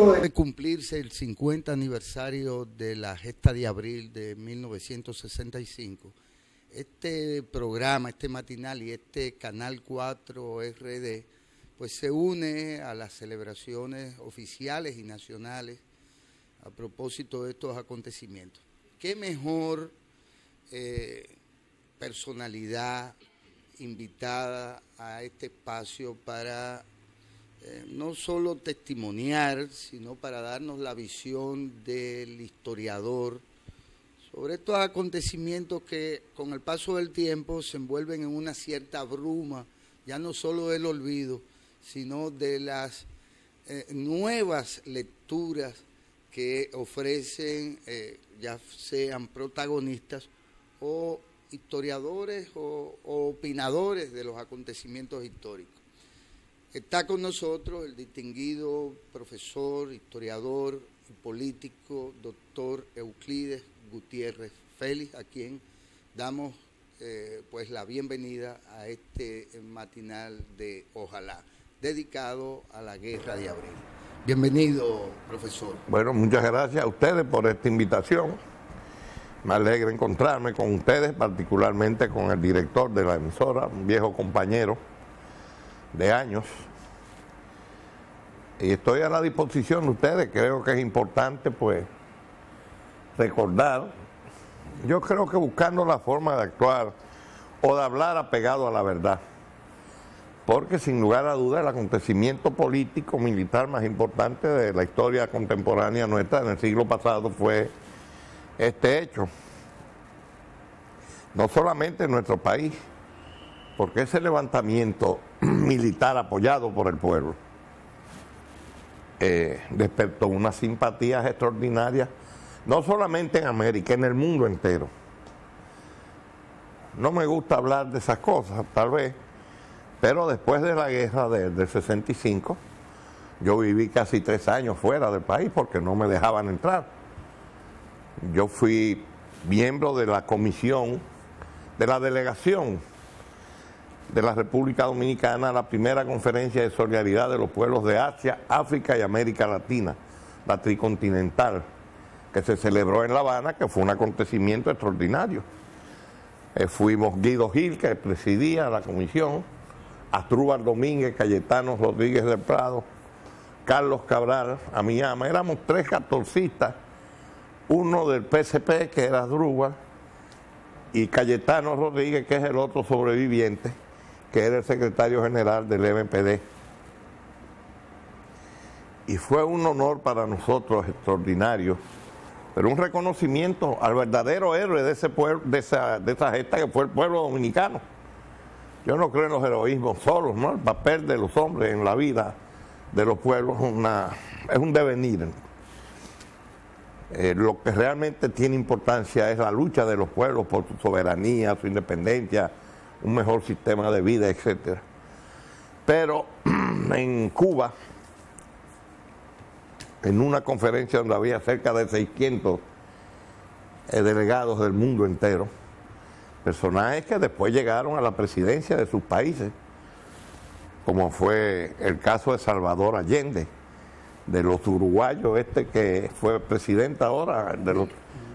propósito de cumplirse el 50 aniversario de la gesta de abril de 1965, este programa, este matinal y este Canal 4 RD, pues se une a las celebraciones oficiales y nacionales a propósito de estos acontecimientos. ¿Qué mejor personalidad invitada a este espacio para no solo testimoniar, sino para darnos la visión del historiador sobre estos acontecimientos que con el paso del tiempo se envuelven en una cierta bruma, ya no solo del olvido, sino de las nuevas lecturas que ofrecen, ya sean protagonistas o historiadores o opinadores de los acontecimientos históricos. Está con nosotros el distinguido profesor, historiador y político, doctor Euclides Gutiérrez Félix, a quien damos pues la bienvenida a este matinal de Ojalá, dedicado a la Guerra de Abril. Bienvenido, profesor. Bueno, muchas gracias a ustedes por esta invitación. Me alegra encontrarme con ustedes, particularmente con el director de la emisora, un viejo compañero de años. Y estoy a la disposición de ustedes. Creo que es importante, pues, recordar. Yo creo que buscando la forma de actuar o de hablar apegado a la verdad. Porque, sin lugar a dudas, el acontecimiento político, militar más importante de la historia contemporánea nuestra en el siglo pasado fue este hecho. No solamente en nuestro país, porque ese levantamiento militar apoyado por el pueblo despertó unas simpatías extraordinarias, no solamente en América, en el mundo entero. No me gusta hablar de esas cosas, tal vez, pero después de la guerra del 65, yo viví casi 3 años fuera del país porque no me dejaban entrar. Yo fui miembro de la comisión, de la delegación de la República Dominicana a la primera conferencia de solidaridad de los pueblos de Asia, África y América Latina, la tricontinental, que se celebró en La Habana, que fue un acontecimiento extraordinario. Fuimos Guido Gil, que presidía la comisión, Asdrúbal Domínguez, Cayetano Rodríguez del Prado, Carlos Cabral, Amiyama. Éramos 3 catorcistas, uno del PSP, que era Asdrúbal, y Cayetano Rodríguez, que es el otro sobreviviente, que era el secretario general del MPD. Y fue un honor para nosotros extraordinario, pero un reconocimiento al verdadero héroe de ese pueblo, de esa gesta, que fue el pueblo dominicano. Yo no creo en los heroísmos solos, ¿no? El papel de los hombres en la vida de los pueblos es un devenir. Lo que realmente tiene importancia es la lucha de los pueblos por su soberanía, su independencia, un mejor sistema de vida, etc. Pero en Cuba, en una conferencia donde había cerca de 600 delegados del mundo entero, personajes que después llegaron a la presidencia de sus países, como fue el caso de Salvador Allende, de los uruguayos, que fue presidente ahora, de los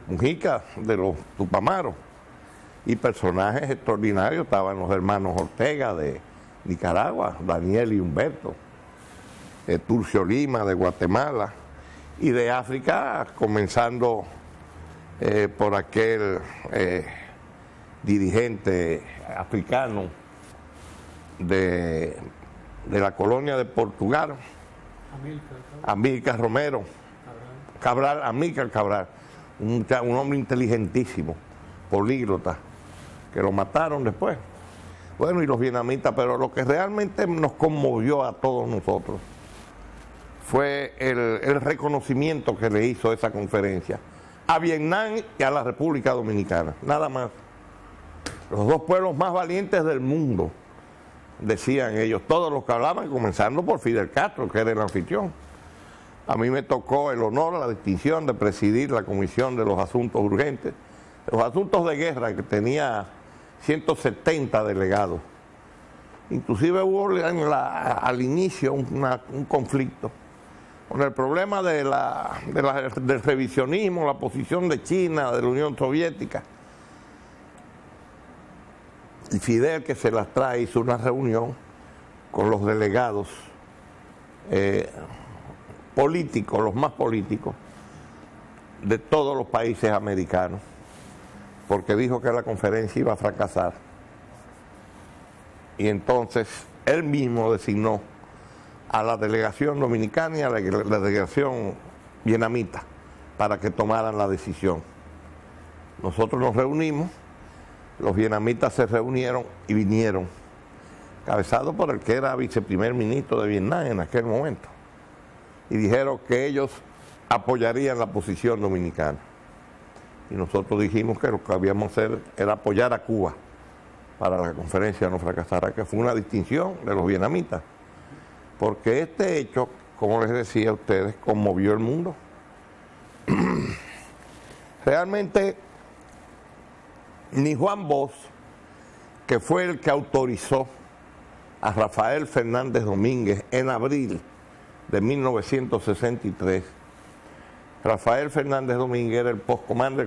Mujica, de los Tupamaros, y personajes extraordinarios. Estaban los hermanos Ortega de Nicaragua, Daniel y Humberto, Turcio Lima de Guatemala, y de África, comenzando por aquel dirigente africano de la colonia de Portugal, Amílcar Romero Cabral, Amílcar Cabral, un hombre inteligentísimo, políglota, que lo mataron después. Bueno, y los vietnamitas, pero lo que realmente nos conmovió a todos nosotros fue el reconocimiento que le hizo esa conferencia a Vietnam y a la República Dominicana, nada más. Los 2 pueblos más valientes del mundo, decían ellos, todos los que hablaban, comenzando por Fidel Castro, que era el anfitrión. A mí me tocó el honor, la distinción de presidir la Comisión de los Asuntos Urgentes, los asuntos de guerra, que tenía 170 delegados. Inclusive hubo al inicio un conflicto con el problema del revisionismo, la posición de China, de la Unión Soviética. Y Fidel, que se las trae, hizo una reunión con los delegados políticos, los más políticos, de todos los países americanos, porque dijo que la conferencia iba a fracasar. Y entonces él mismo designó a la delegación dominicana y a la delegación vietnamita para que tomaran la decisión. Nosotros nos reunimos, los vietnamitas se reunieron y vinieron, cabezados por el que era viceprimer ministro de Vietnam en aquel momento, y dijeron que ellos apoyarían la posición dominicana. Y nosotros dijimos que lo que habíamos hacer era apoyar a Cuba para la conferencia no fracasara, que fue una distinción de los vietnamitas, porque este hecho, como les decía a ustedes, conmovió el mundo. Realmente, ni Juan Bosch, que fue el que autorizó a Rafael Fernández Domínguez en abril de 1963, Rafael Fernández Domínguez era el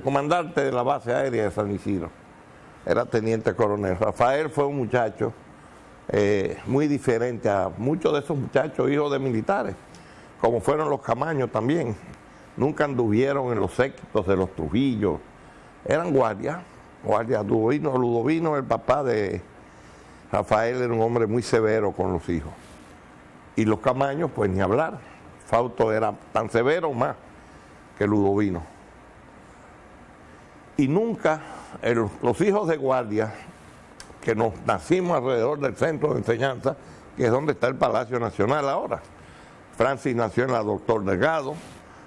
comandante de la base aérea de San Isidro, era teniente coronel. Rafael fue un muchacho muy diferente a muchos de esos muchachos hijos de militares, como fueron los Camaño también. Nunca anduvieron en los séquitos de los Trujillo, eran guardias. Ludovino, el papá de Rafael, era un hombre muy severo con los hijos. Y los Camaños, pues ni hablar. Fausto era tan severo más que Ludovino. Y nunca los hijos de guardia, que nos nacimos alrededor del centro de enseñanza, que es donde está el Palacio Nacional ahora. Francis nació en la Doctor Delgado,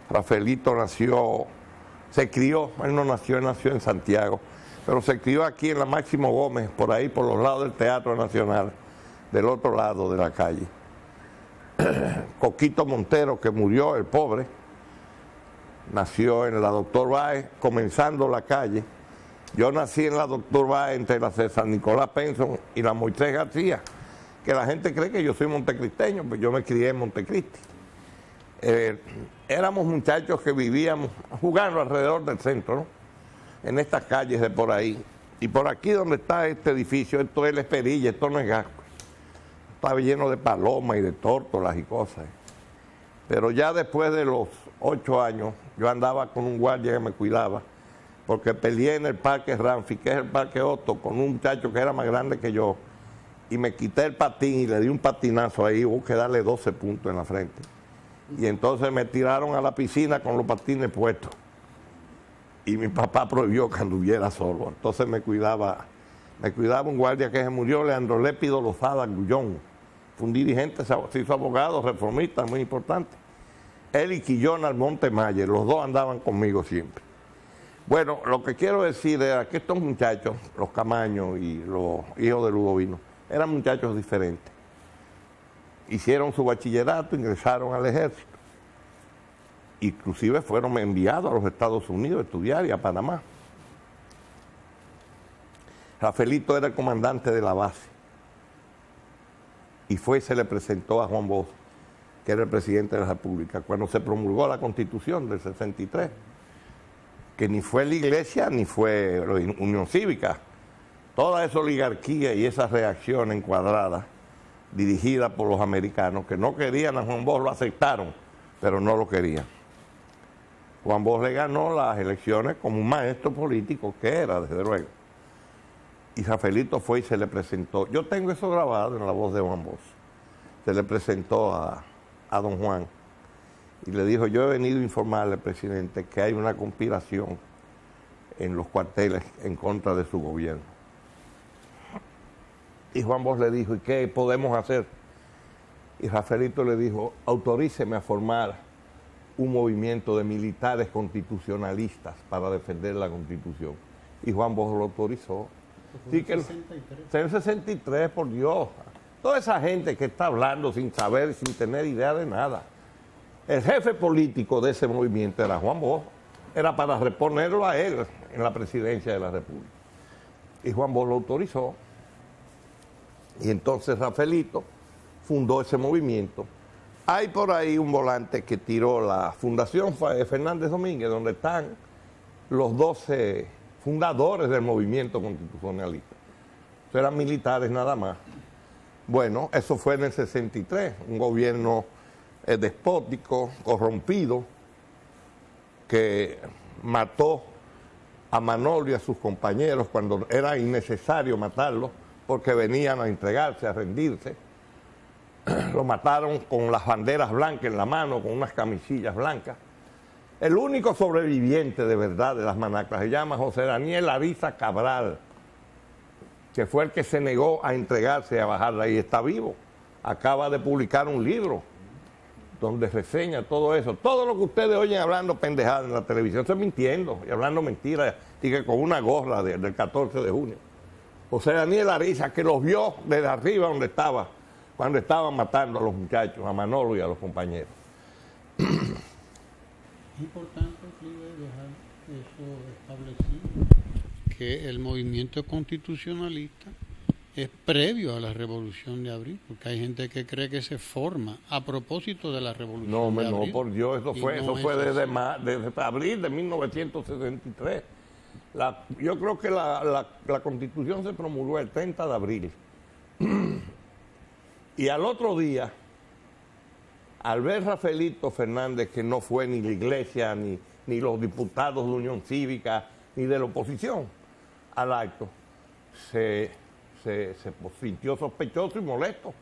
Rafaelito se crió, él no nació, él nació en Santiago, pero se crió aquí en la Máximo Gómez, por ahí, por los lados del Teatro Nacional, del otro lado de la calle. Coquito Montero, que murió, el pobre, nació en la Doctor Báez, comenzando la calle. Yo nací en la Doctor Báez entre la César Nicolás Penson y la Moisés García, que la gente cree que yo soy montecristeño, pues yo me crié en Montecristi. Éramos muchachos que vivíamos jugando alrededor del centro, ¿no? En estas calles de por ahí. Y por aquí donde está este edificio, esto es La Esperilla, esto no es Gasco. Estaba lleno de palomas y de tórtolas y cosas. Pero ya después de los 8 años, yo andaba con un guardia que me cuidaba, porque peleé en el Parque Ramfi, que es el Parque Otto, con un muchacho que era más grande que yo, y me quité el patín y le di un patinazo ahí, hubo que darle 12 puntos en la frente. Y entonces me tiraron a la piscina con los patines puestos. Y mi papá prohibió que anduviera solo. Entonces me cuidaba un guardia que se murió, Leandro Lépido Lozada Gullón. Fue un dirigente, se hizo abogado, reformista, muy importante. Él y Quillón Almonte Mayer, los dos andaban conmigo siempre. Bueno, lo que quiero decir es que estos muchachos, los Camaños y los hijos de Ludovino, eran muchachos diferentes. Hicieron su bachillerato, ingresaron al ejército. Inclusive fueron enviados a los Estados Unidos a estudiar y a Panamá. Rafaelito era el comandante de la base. Y se le presentó a Juan Bosch, que era el presidente de la República, cuando se promulgó la Constitución del 63, que ni fue la Iglesia ni fue la Unión Cívica. Toda esa oligarquía y esa reacción encuadrada, dirigida por los americanos, que no querían a Juan Bosch, lo aceptaron, pero no lo querían. Juan Bosch le ganó las elecciones como un maestro político que era, desde luego. Y Rafaelito fue y se le presentó. Yo tengo eso grabado en la voz de Juan Bosch. Se le presentó a don Juan y le dijo: yo he venido a informarle, presidente, que hay una conspiración en los cuarteles en contra de su gobierno. Y Juan Bosch le dijo: ¿y qué podemos hacer? Y Rafaelito le dijo: autoríceme a formar un movimiento de militares constitucionalistas para defender la Constitución. Y Juan Bosch lo autorizó. Sí, que en el 63, por Dios. Toda esa gente que está hablando sin saber, sin tener idea de nada. El jefe político de ese movimiento era Juan Bosch. Era para reponerlo a él en la presidencia de la República. Y Juan Bosch lo autorizó. Y entonces Rafaelito fundó ese movimiento, Hay por ahí un volante que tiró la Fundación Fernández Domínguez, donde están los 12 fundadores del movimiento constitucionalista. Eso eran militares nada más. Bueno, eso fue en el 63, un gobierno despótico, corrompido, que mató a Manolio y a sus compañeros cuando era innecesario matarlos, porque venían a entregarse, a rendirse. Lo mataron con las banderas blancas en la mano, con unas camisillas blancas. El único sobreviviente de verdad de las manacas se llama José Daniel Ariza Cabral, que fue el que se negó a entregarse y a bajarla, y está vivo. Acaba de publicar un libro donde reseña todo eso. Todo lo que ustedes oyen hablando pendejadas en la televisión, eso es mintiendo y hablando mentiras, y que con una gorra del 14 de junio. José Daniel Ariza, que los vio desde arriba donde estaba, cuando estaban matando a los muchachos, a Manolo y a los compañeros. Es importante, Clive, dejar eso establecido, que el movimiento constitucionalista es previo a la Revolución de Abril, porque hay gente que cree que se forma a propósito de la Revolución de Abril. No, por Dios, eso fue desde abril de 1963. Yo creo que la Constitución se promulgó el 30 de abril. Y al otro día, al ver Rafaelito Fernández, que no fue ni la iglesia, ni los diputados de Unión Cívica, ni de la oposición al acto, se sintió sospechoso y molesto.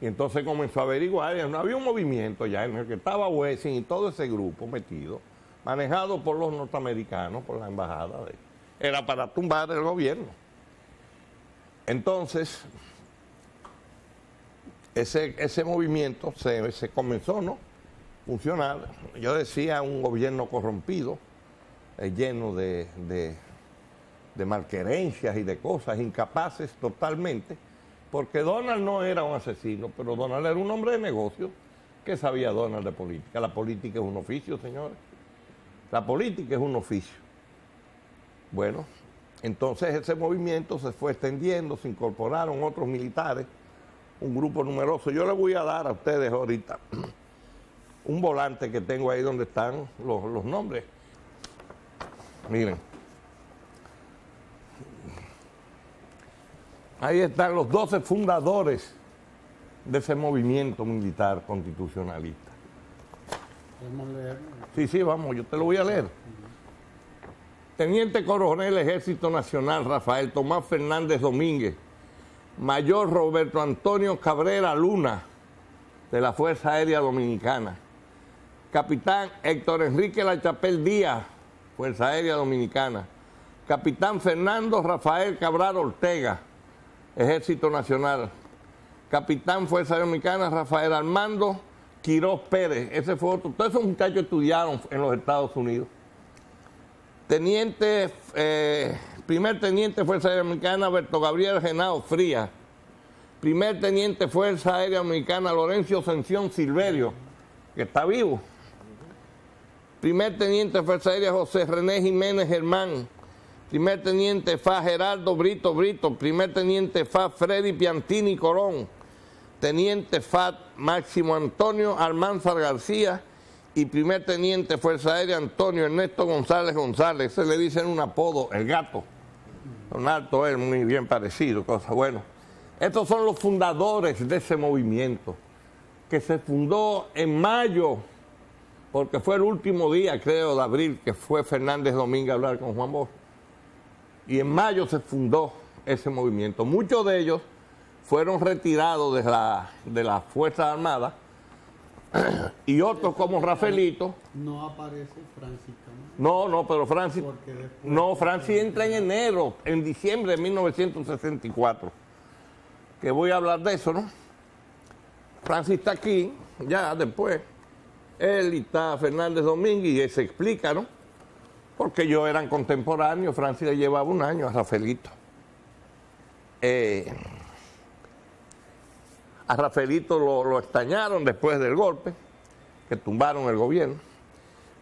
Y entonces comenzó a averiguar. No había un movimiento ya en el que estaba Wessing y todo ese grupo metido, manejado por los norteamericanos, por la embajada. Era para tumbar el gobierno. Entonces, ese movimiento se comenzó, ¿no?, funcionar. Yo decía, un gobierno corrompido, lleno de malquerencias y de cosas, incapaces totalmente, porque Donald no era un asesino, pero Donald era un hombre de negocios. ¿Qué sabía Donald de política? La política es un oficio, señores. La política es un oficio. Bueno, entonces ese movimiento se fue extendiendo, se incorporaron otros militares, un grupo numeroso. Yo les voy a dar a ustedes ahorita un volante que tengo ahí donde están los nombres. Miren. Ahí están los 12 fundadores de ese movimiento militar constitucionalista. ¿Podemos leerlo? Sí, vamos, yo te lo voy a leer. Teniente Coronel Ejército Nacional Rafael Tomás Fernández Domínguez, Mayor Roberto Antonio Cabrera Luna, de la Fuerza Aérea Dominicana, Capitán Héctor Enrique Lachapelle Díaz, Fuerza Aérea Dominicana, Capitán Fernando Rafael Cabral Ortega, Ejército Nacional, Capitán Fuerza Aérea Dominicana Rafael Armando Quiroz Pérez, ese fue otro. Todos esos muchachos estudiaron en los Estados Unidos. Primer Teniente Fuerza Aérea Dominicana Berto Gabriel Genao Frías, Primer Teniente Fuerza Aérea Dominicana Lorenzo Ascensión Silverio, que está vivo, Primer Teniente Fuerza Aérea José René Jiménez Germán, Primer Teniente FA Gerardo Brito, Primer Teniente FA Freddy Piantini Colón, Teniente FA Máximo Antonio Almanzar García y Primer Teniente Fuerza Aérea Antonio Ernesto González González. Se le dicen un apodo, el gato. Un alto él, muy bien parecido, cosa bueno. Estos son los fundadores de ese movimiento, que se fundó en mayo, porque fue el último día, creo, de abril, que fue Fernández Domínguez a hablar con Juan Bosch. Y en mayo se fundó ese movimiento. Muchos de ellos fueron retirados de las Fuerzas Armadas y otros como Rafaelito. No aparece Francis Camacho. No, pero Francis... No, Francis entra en diciembre de 1964. Que voy a hablar de eso, ¿no? Francis está aquí, ya después. Él y está Fernández Domínguez y se explica, ¿no? Porque ellos eran contemporáneos. Francis le llevaba un año a Rafaelito. A Rafaelito lo extrañaron después del golpe, que tumbaron el gobierno.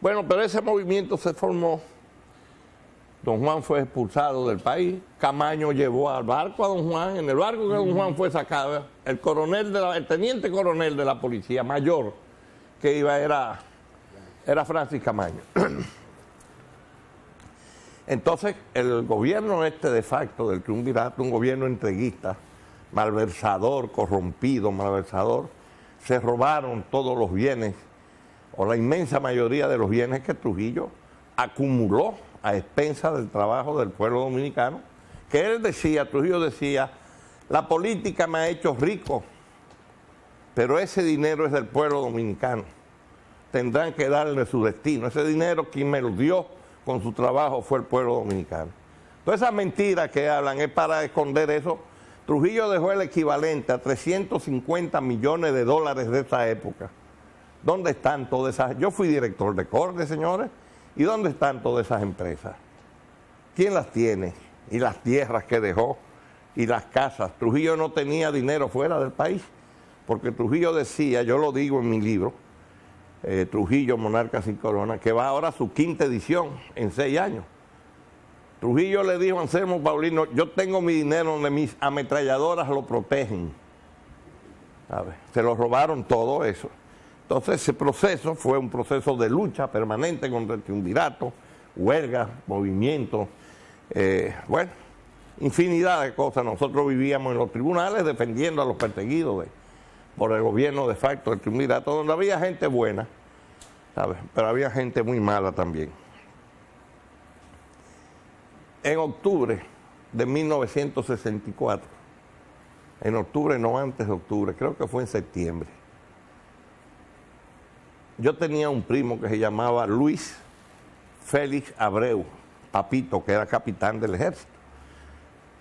Bueno, pero ese movimiento se formó Don Juan fue expulsado del país. Camaño llevó al barco a Don Juan. En el barco que Don Juan fue sacado, el teniente coronel de la policía mayor que iba era Francis Camaño. Entonces, el gobierno de facto del triunvirato, un gobierno entreguista, malversador, corrompido, malversador, se robaron todos los bienes, o la inmensa mayoría de los bienes que Trujillo acumuló a expensas del trabajo del pueblo dominicano, que Trujillo decía, la política me ha hecho rico, pero ese dinero es del pueblo dominicano, tendrán que darle su destino, ese dinero quien me lo dio con su trabajo fue el pueblo dominicano. Todas esas mentiras que hablan es para esconder eso. Trujillo dejó el equivalente a 350 millones de dólares de esa época. ¿Dónde están todas esas? Yo fui director de corte, señores, ¿y dónde están todas esas empresas? ¿Quién las tiene? Y las tierras que dejó, y las casas. Trujillo no tenía dinero fuera del país, porque Trujillo decía, yo lo digo en mi libro, Trujillo, Monarca sin Corona, que va ahora a su 5ª edición en 6 años. Trujillo le dijo a Anselmo Paulino, yo tengo mi dinero donde mis ametralladoras lo protegen. ¿Sabe? Se lo robaron todo eso. Entonces ese proceso fue un proceso de lucha permanente contra el triunvirato, huelgas, movimientos, bueno, infinidad de cosas. Nosotros vivíamos en los tribunales defendiendo a los perseguidos por el gobierno de facto del triunvirato, donde había gente buena, ¿sabes? Pero había gente muy mala también. En octubre de 1964, en octubre, no antes de octubre, creo que fue en septiembre, yo tenía un primo que se llamaba Luis Félix Abreu, Papito, que era capitán del ejército,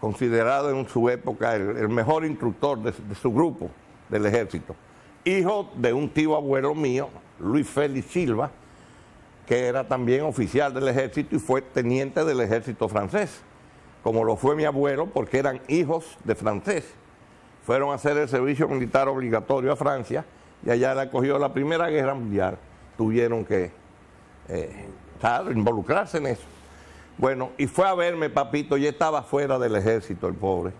considerado en su época el mejor instructor de su grupo del ejército, hijo de un tío abuelo mío, Luis Félix Silva, que era también oficial del ejército y fue teniente del ejército francés, como lo fue mi abuelo, porque eran hijos de francés. Fueron a hacer el servicio militar obligatorio a Francia y allá le acogió la Primera Guerra Mundial. Tuvieron que involucrarse en eso. Bueno, y fue a verme, Papito, y estaba fuera del ejército, el pobre.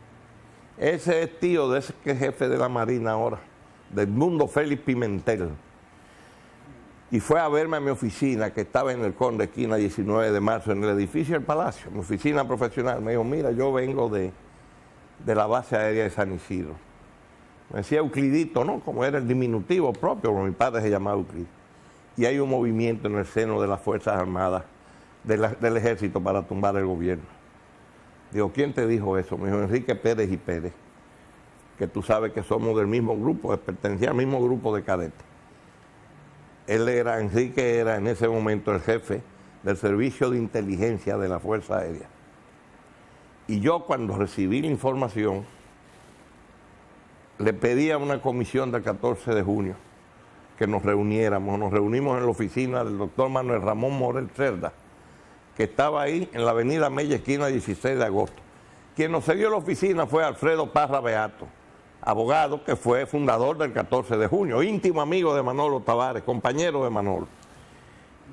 Ese es tío de ese que es jefe de la Marina ahora, del Mundo Félix Pimentel. Y fue a verme a mi oficina, que estaba en el Conde, esquina 19 de marzo, en el edificio del Palacio, mi oficina profesional. Me dijo, mira, yo vengo de la base aérea de San Isidro. Me decía Euclidito, ¿no? Como era el diminutivo propio, como mi padre se llamaba Euclid. Y hay un movimiento en el seno de las Fuerzas Armadas del Ejército para tumbar el gobierno. Digo, ¿quién te dijo eso? Me dijo, Enrique Pérez y Pérez, que tú sabes que somos del mismo grupo, pertenecía al mismo grupo de cadetes. Enrique era en ese momento el jefe del servicio de inteligencia de la Fuerza Aérea. Y yo, cuando recibí la información, le pedí a una comisión del 14 de junio que nos reuniéramos. Nos reunimos en la oficina del doctor Manuel Ramón Morel Cerda, que estaba ahí en la avenida Mella, esquina 16 de agosto. Quien nos cedió la oficina fue Alfredo Parra Beato, abogado que fue fundador del 14 de junio, íntimo amigo de Manolo Tavares, compañero de Manolo.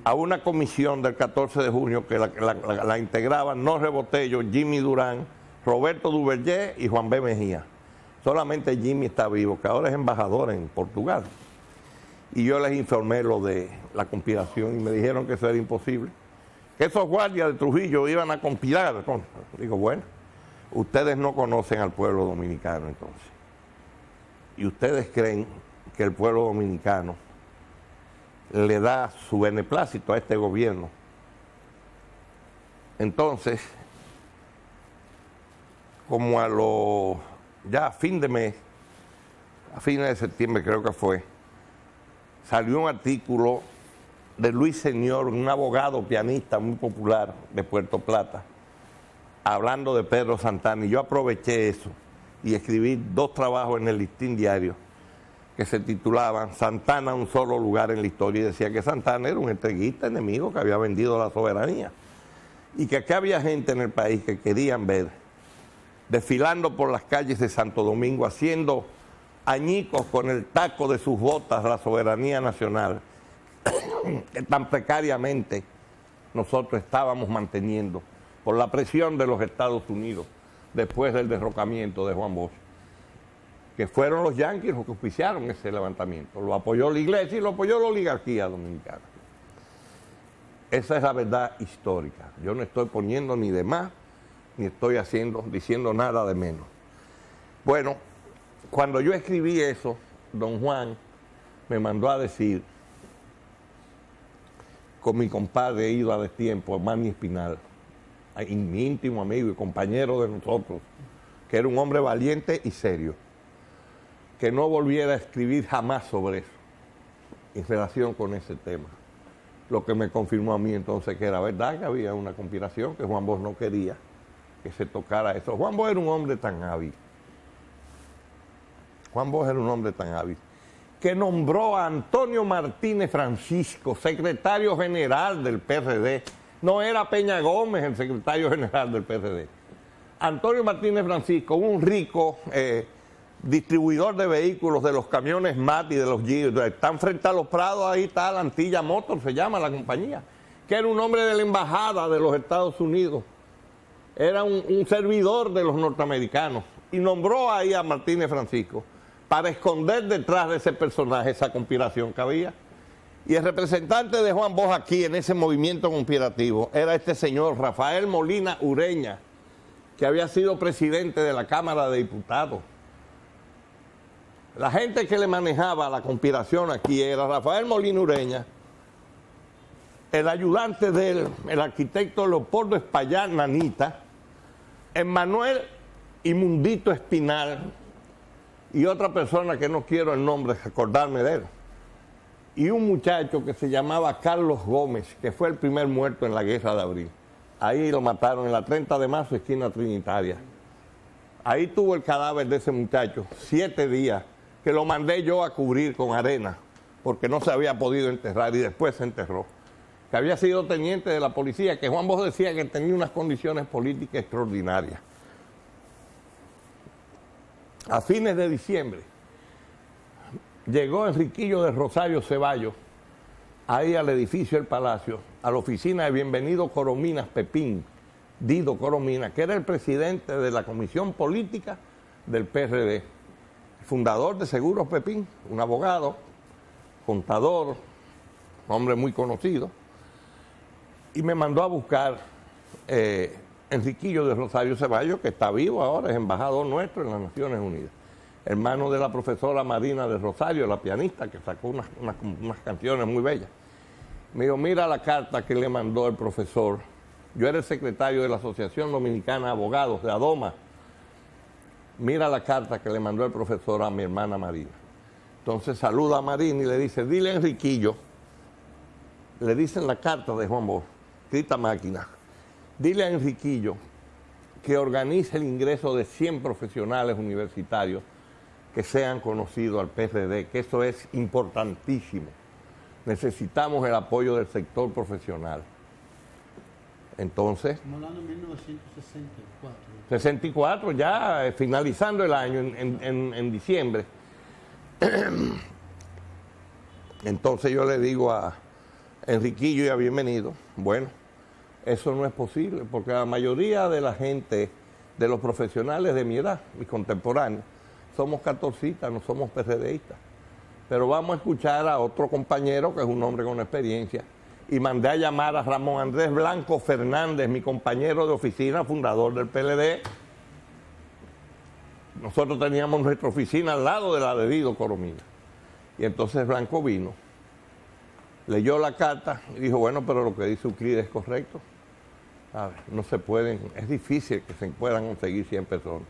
A una comisión del 14 de junio que la integraban Norre Botello, Jimmy Durán, Roberto Duvergé y Juan B. Mejía. Solamente Jimmy está vivo, que ahora es embajador en Portugal. Y yo les informé lo de la conspiración y me dijeron que eso era imposible. Que esos guardias de Trujillo iban a conspirar. Digo, bueno, ustedes no conocen al pueblo dominicano entonces. Y ustedes creen que el pueblo dominicano le da su beneplácito a este gobierno. Entonces, como ya a fin de mes, a fines de septiembre creo que fue, salió un artículo de Luis Señor, un abogado pianista muy popular de Puerto Plata, hablando de Pedro Santana, y yo aproveché eso y escribí 2 trabajos en el Listín Diario que se titulaban Santana, un solo lugar en la historia, y decía que Santana era un entreguista enemigo que había vendido la soberanía y que aquí había gente en el país que querían ver desfilando por las calles de Santo Domingo, haciendo añicos con el taco de sus botas la soberanía nacional que tan precariamente nosotros estábamos manteniendo por la presión de los Estados Unidos después del derrocamiento de Juan Bosch, que fueron los yanquis los que auspiciaron ese levantamiento. Lo apoyó la iglesia y lo apoyó la oligarquía dominicana. Esa es la verdad histórica. Yo no estoy poniendo ni de más, ni estoy diciendo nada de menos. Bueno, cuando yo escribí eso, don Juan me mandó a decir, con mi compadre ido a destiempo, Manny Espinal, mi íntimo amigo y compañero de nosotros, que era un hombre valiente y serio, que no volviera a escribir jamás sobre eso, en relación con ese tema. Lo que me confirmó a mí entonces que era verdad, que había una conspiración, que Juan Bosch no quería que se tocara eso. Juan Bosch era un hombre tan hábil. Juan Bosch era un hombre tan hábil que nombró a Antonio Martínez Francisco, secretario general del PRD. No era Peña Gómez el secretario general del PRD. Antonio Martínez Francisco, un rico distribuidor de vehículos, de los camiones MAT y de los Jeep, están frente a los Prados, ahí está la Antilla Motors, se llama la compañía, que era un hombre de la embajada de los Estados Unidos, era un servidor de los norteamericanos, y nombró ahí a Martínez Francisco para esconder detrás de ese personaje esa conspiración que había. Y el representante de Juan Bosch aquí en ese movimiento conspirativo era este señor Rafael Molina Ureña, que había sido presidente de la Cámara de Diputados. La gente que le manejaba la conspiración aquí era Rafael Molina Ureña, el ayudante de él, el arquitecto Leopoldo Espaillat Nanita, Emmanuel Imundito Espinal y otra persona que no quiero el nombre, acordarme de él, y un muchacho que se llamaba Carlos Gómez, que fue el primer muerto en la Guerra de Abril. Ahí lo mataron en la 30 de marzo, esquina Trinitaria. Ahí tuvo el cadáver de ese muchacho 7 días, que lo mandé yo a cubrir con arena, porque no se había podido enterrar y después se enterró. Que había sido teniente de la policía, que Juan Bosch decía que tenía unas condiciones políticas extraordinarias. A fines de diciembre llegó Enriquillo de Rosario Ceballos, ahí al edificio del Palacio, a la oficina de Bienvenido Corominas Pepín, Dido Corominas, que era el presidente de la Comisión Política del PRD, fundador de Seguros Pepín, un abogado, contador, hombre muy conocido, y me mandó a buscar Enriquillo de Rosario Ceballos, que está vivo ahora, es embajador nuestro en las Naciones Unidas, hermano de la profesora Marina de Rosario, la pianista, que sacó unas canciones muy bellas. Me dijo, mira la carta que le mandó el profesor. Yo era el secretario de la Asociación Dominicana de Abogados, de ADOMA. Mira la carta que le mandó el profesor a mi hermana Marina. Entonces saluda a Marina y le dice, dile a Enriquillo, le dicen la carta de Juan Bosch, escrita a máquina, dile a Enriquillo que organice el ingreso de 100 profesionales universitarios que sean conocidos al PRD, que eso es importantísimo. Necesitamos el apoyo del sector profesional. Entonces, estamos hablando de 1964. 64, ya finalizando el año, en diciembre. Entonces yo le digo a Enriquillo y a Bienvenido, bueno, eso no es posible, porque la mayoría de la gente, de los profesionales de mi edad, mis contemporáneos, somos catorcistas, no somos PRDistas. Pero vamos a escuchar a otro compañero que es un hombre con experiencia. Y mandé a llamar a Ramón Andrés Blanco Fernández, mi compañero de oficina, fundador del PLD. Nosotros teníamos nuestra oficina al lado de la de Dido Corominas. Y entonces Blanco vino, leyó la carta y dijo, bueno, pero lo que dice Euclides es correcto. A ver, no se pueden, es difícil que se puedan conseguir 100 personas.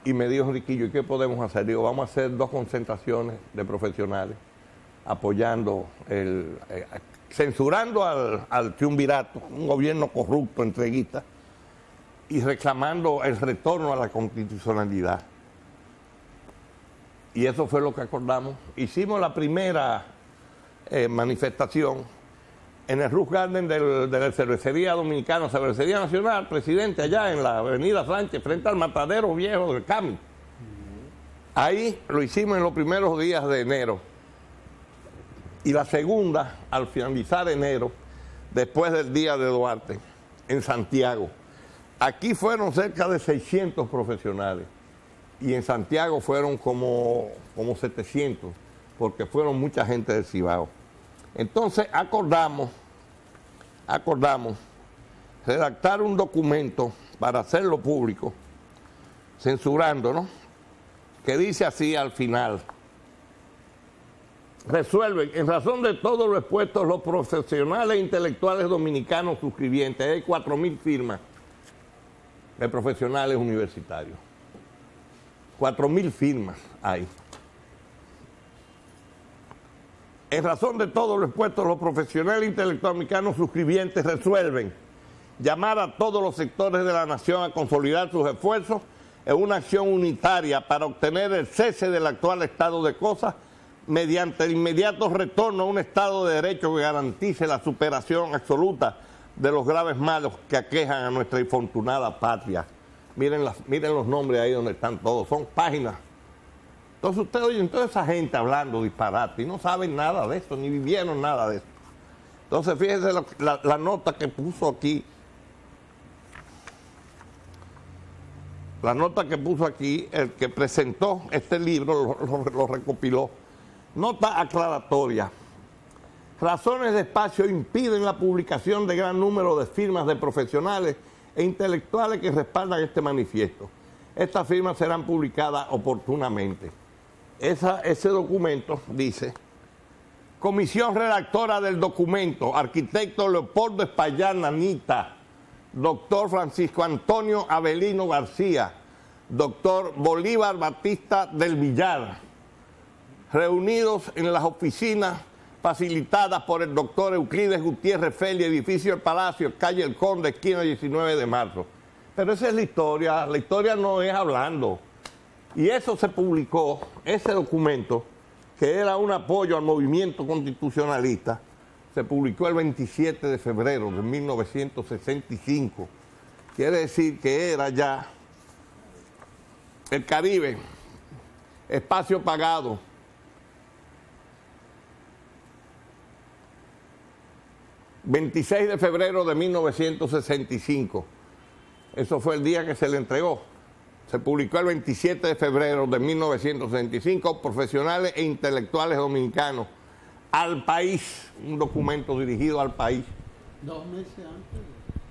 Y me dijo Enriquillo, ¿y qué podemos hacer? Digo, vamos a hacer 2 concentraciones de profesionales apoyando, censurando al triunvirato, un gobierno corrupto, entreguista, y reclamando el retorno a la constitucionalidad. Y eso fue lo que acordamos. Hicimos la primera manifestación en el Rose Garden de la Cervecería Dominicana, Cervecería Nacional, presidente, allá en la Avenida Sánchez, frente al matadero viejo del Cami. Ahí lo hicimos en los primeros días de enero. Y la segunda, al finalizar enero, después del Día de Duarte, en Santiago. aquí fueron cerca de 600 profesionales y en Santiago fueron como 700, porque fueron mucha gente del Cibao. Entonces acordamos redactar un documento para hacerlo público, censurándonos, que dice así al final: resuelven, en razón de todo lo expuesto, los profesionales e intelectuales dominicanos suscribientes, hay 4.000 firmas de profesionales universitarios, 4.000 firmas hay. En razón de todo lo expuesto, los profesionales e intelectuales dominicanos suscribientes resuelven llamar a todos los sectores de la nación a consolidar sus esfuerzos en una acción unitaria para obtener el cese del actual estado de cosas mediante el inmediato retorno a un estado de derecho que garantice la superación absoluta de los graves males que aquejan a nuestra infortunada patria. Miren los nombres ahí donde están todos, son páginas. Entonces ustedes oyen toda esa gente hablando disparate y no saben nada de esto, ni vivieron nada de esto. Entonces fíjense la nota que puso aquí. La nota que puso aquí, el que presentó este libro, lo recopiló. Nota aclaratoria. Razones de espacio impiden la publicación de gran número de firmas de profesionales e intelectuales que respaldan este manifiesto. Estas firmas serán publicadas oportunamente. Ese documento dice: comisión redactora del documento, arquitecto Leopoldo Espaillat Nanita, doctor Francisco Antonio Avelino García, doctor Bolívar Batista del Villar, reunidos en las oficinas facilitadas por el doctor Euclides Gutiérrez Feli, edificio El Palacio, calle El Conde, esquina 19 de marzo. Pero esa es la historia no es hablando. Y eso se publicó, ese documento, que era un apoyo al movimiento constitucionalista, se publicó el 27 de febrero de 1965. Quiere decir que era ya el Caribe, espacio pagado. ...26 de febrero de 1965. Eso fue el día que se le entregó. Se publicó el 27 de febrero de 1965, profesionales e intelectuales dominicanos, al país, un documento dirigido al país. 2 meses antes.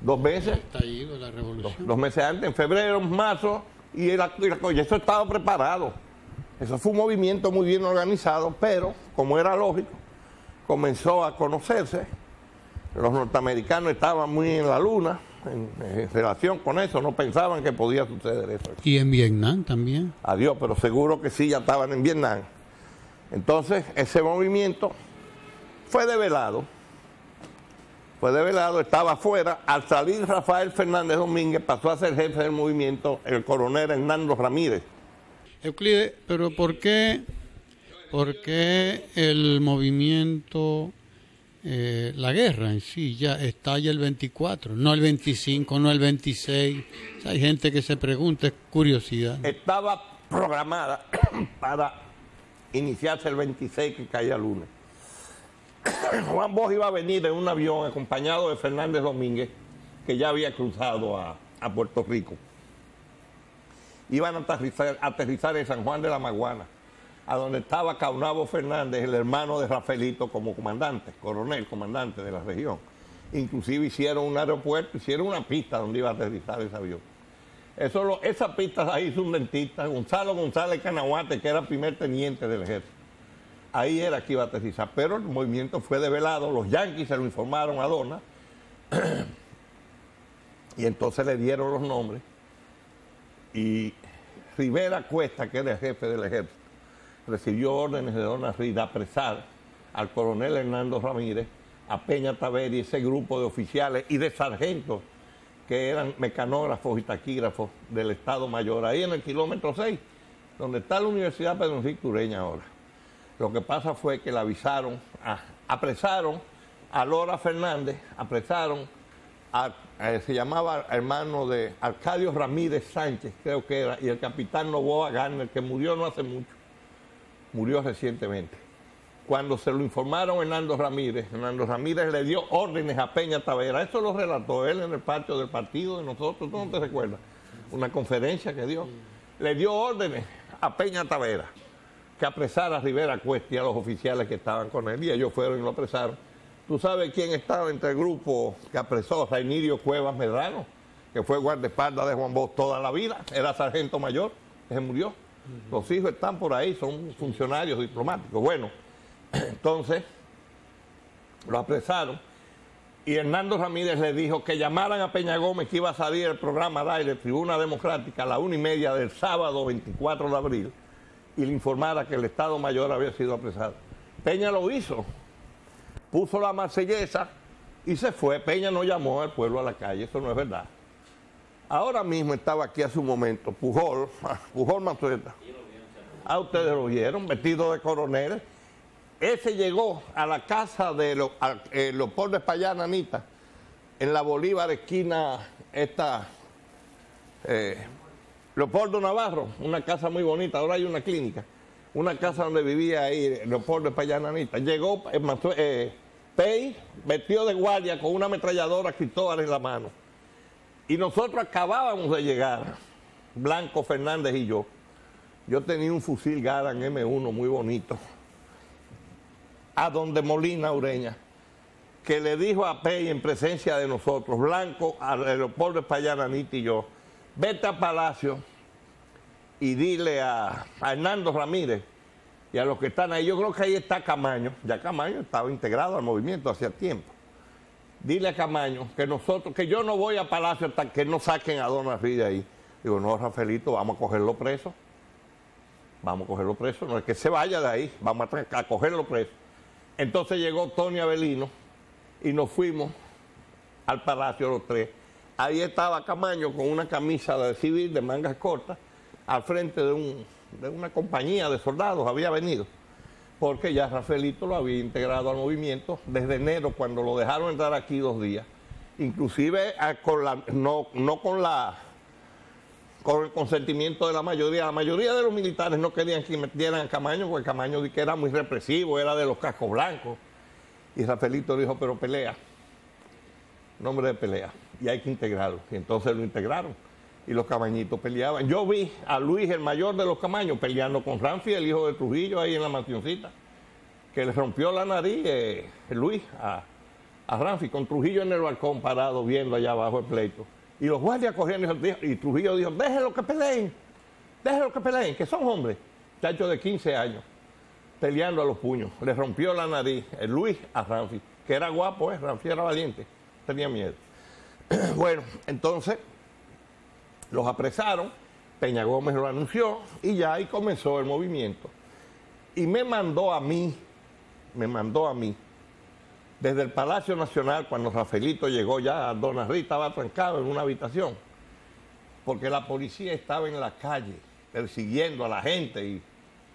2 meses. El estallido de la revolución. 2 meses antes, en febrero, marzo, y eso estaba preparado. Eso fue un movimiento muy bien organizado, pero, como era lógico, comenzó a conocerse. Los norteamericanos estaban muy en la luna en relación con eso, no pensaban que podía suceder eso. Y en Vietnam también. Adiós, pero seguro que sí, ya estaban en Vietnam. Entonces, ese movimiento fue develado, estaba afuera. Al salir Rafael Fernández Domínguez, pasó a ser jefe del movimiento el coronel Hernando Ramírez. Euclides, pero ¿por qué el movimiento... la guerra en sí ya estalla el 24, no el 25, no el 26? O sea, hay gente que se pregunta, es curiosidad. Estaba programada para iniciarse el 26, que caía lunes. Juan Bosch iba a venir en un avión acompañado de Fernández Domínguez, que ya había cruzado a Puerto Rico. Iban a aterrizar en San Juan de la Maguana, a donde estaba Caunabo Fernández, el hermano de Rafaelito, como comandante, coronel, comandante de la región. Inclusive hicieron un aeropuerto, hicieron una pista donde iba a aterrizar ese avión. Esa pista la hizo un dentista, Gonzalo González Canahuate, que era primer teniente del ejército. Ahí era que iba a aterrizar, pero el movimiento fue develado, los yanquis se lo informaron a Dona, y entonces le dieron los nombres, y Rivera Cuesta, que era el jefe del ejército, recibió órdenes de Dona Reed de apresar al coronel Hernando Ramírez, a Peña Taveri, ese grupo de oficiales y de sargentos que eran mecanógrafos y taquígrafos del Estado Mayor, ahí en el kilómetro 6, donde está la Universidad Pedro Enrique Ureña ahora. Lo que pasa fue que le avisaron, apresaron a Lora Fernández, apresaron se llamaba hermano de Arcadio Ramírez Sánchez, creo que era, y el capitán Novoa Garner, que murió no hace mucho. Murió recientemente. cuando se lo informaron a Hernando Ramírez le dio órdenes a Peña Tavera. Eso lo relató él en el patio del partido de nosotros, ¿tú no te recuerdas? Una conferencia que dio. Le dio órdenes a Peña Tavera que apresara a Rivera Cuesta y a los oficiales que estaban con él, y ellos fueron y lo apresaron. ¿Tú sabes quién estaba entre el grupo que apresó? Rainirio Cuevas Medrano, que fue guardaespaldas de Juan Bosch toda la vida, era sargento mayor, que se murió. Los hijos están por ahí, son funcionarios diplomáticos. Bueno, entonces lo apresaron y Hernando Ramírez le dijo que llamaran a Peña Gómez, que iba a salir el programa al aire, Tribuna Democrática, a la 1:30 del sábado 24 de abril, y le informara que el Estado Mayor había sido apresado. Peña lo hizo, puso la marsellesa y se fue. Peña no llamó al pueblo a la calle, eso no es verdad. Ahora mismo estaba aquí hace un momento Pujol Manzueta. Ustedes lo vieron, vestido de coronel. Ese llegó a la casa de Leopoldo Espallana Anita, en la Bolívar, esquina Leopoldo Navarro, una casa muy bonita, ahora hay una clínica, una casa donde vivía ahí Leopoldo Espallana Anita. Llegó Pey, vestido de guardia, con una ametralladora Cristóbal en la mano. Y nosotros acabábamos de llegar, Blanco Fernández y yo. Yo tenía un fusil Garand M1 muy bonito, a donde Molina Ureña, que le dijo a Pey en presencia de nosotros, Blanco, a Leopoldo Espallana Anita y yo, vete a Palacio y dile a Hernando Ramírez y a los que están ahí, yo creo que ahí está Camaño, ya Camaño estaba integrado al movimiento hacía tiempo. Dile a Camaño que yo no voy a Palacio hasta que no saquen a Don Arri de ahí. Digo, no, Rafaelito, vamos a cogerlo preso. Vamos a cogerlo preso, no es que se vaya de ahí, vamos a cogerlo preso. Entonces llegó Tony Avelino y nos fuimos al Palacio los tres. Ahí estaba Camaño con una camisa de civil de mangas cortas, al frente de una compañía de soldados, había venido, porque ya Rafaelito lo había integrado al movimiento desde enero, cuando lo dejaron entrar aquí 2 días, inclusive con el consentimiento de la mayoría. La mayoría de los militares no querían que metieran a Camaño, porque Camaño que era muy represivo, era de los cascos blancos. Y Rafaelito dijo, pero pelea, nombre de pelea, y hay que integrarlo. Y entonces lo integraron, y los camañitos peleaban. Yo vi a Luis, el mayor de los Camaños, peleando con Ramfi, el hijo de Trujillo, ahí en la mansioncita, que le rompió la nariz, Luis, a Ramfi, con Trujillo en el balcón parado, viendo allá abajo el pleito. Y los guardias corriendo y Trujillo dijo, déjenlo que peleen, que son hombres. Muchachos de 15 años, peleando a los puños. Le rompió la nariz Luis a Ramfi, que era guapo, Ramfi era valiente, tenía miedo. Bueno, entonces los apresaron, Peña Gómez lo anunció y ya ahí comenzó el movimiento. Y me mandó a mí, desde el Palacio Nacional, cuando Rafaelito llegó ya, Don Arri estaba trancado en una habitación, porque la policía estaba en la calle persiguiendo a la gente, y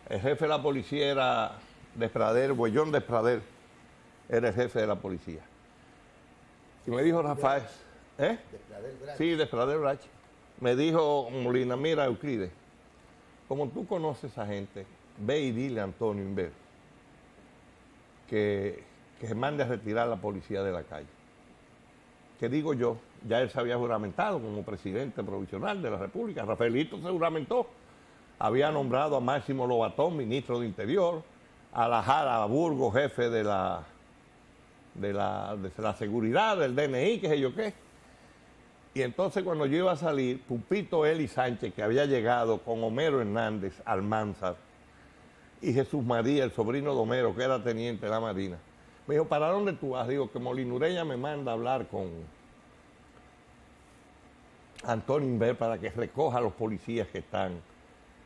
el jefe de la policía era Desprader, Buellón Desprader, era el jefe de la policía. Y me dijo Rafael, Sí, Desprader Brache. Me dijo Molina, mira Euclides, como tú conoces a gente, ve y dile a Antonio Inver que se mande a retirar a la policía de la calle. ¿Qué digo yo? Ya él se había juramentado como presidente provisional de la República. Rafaelito se juramentó. Había nombrado a Máximo Lobatón, ministro de Interior, a la Jara Burgos, jefe de la seguridad, del DNI, qué sé yo qué. Y entonces cuando yo iba a salir, Pupito Eli Sánchez, que había llegado con Homero Hernández Almanzar, y Jesús María, el sobrino de Homero, que era teniente de la Marina, me dijo, ¿para dónde tú vas? Digo, que Molina Ureña me manda a hablar con Antonio Inver para que recoja a los policías que están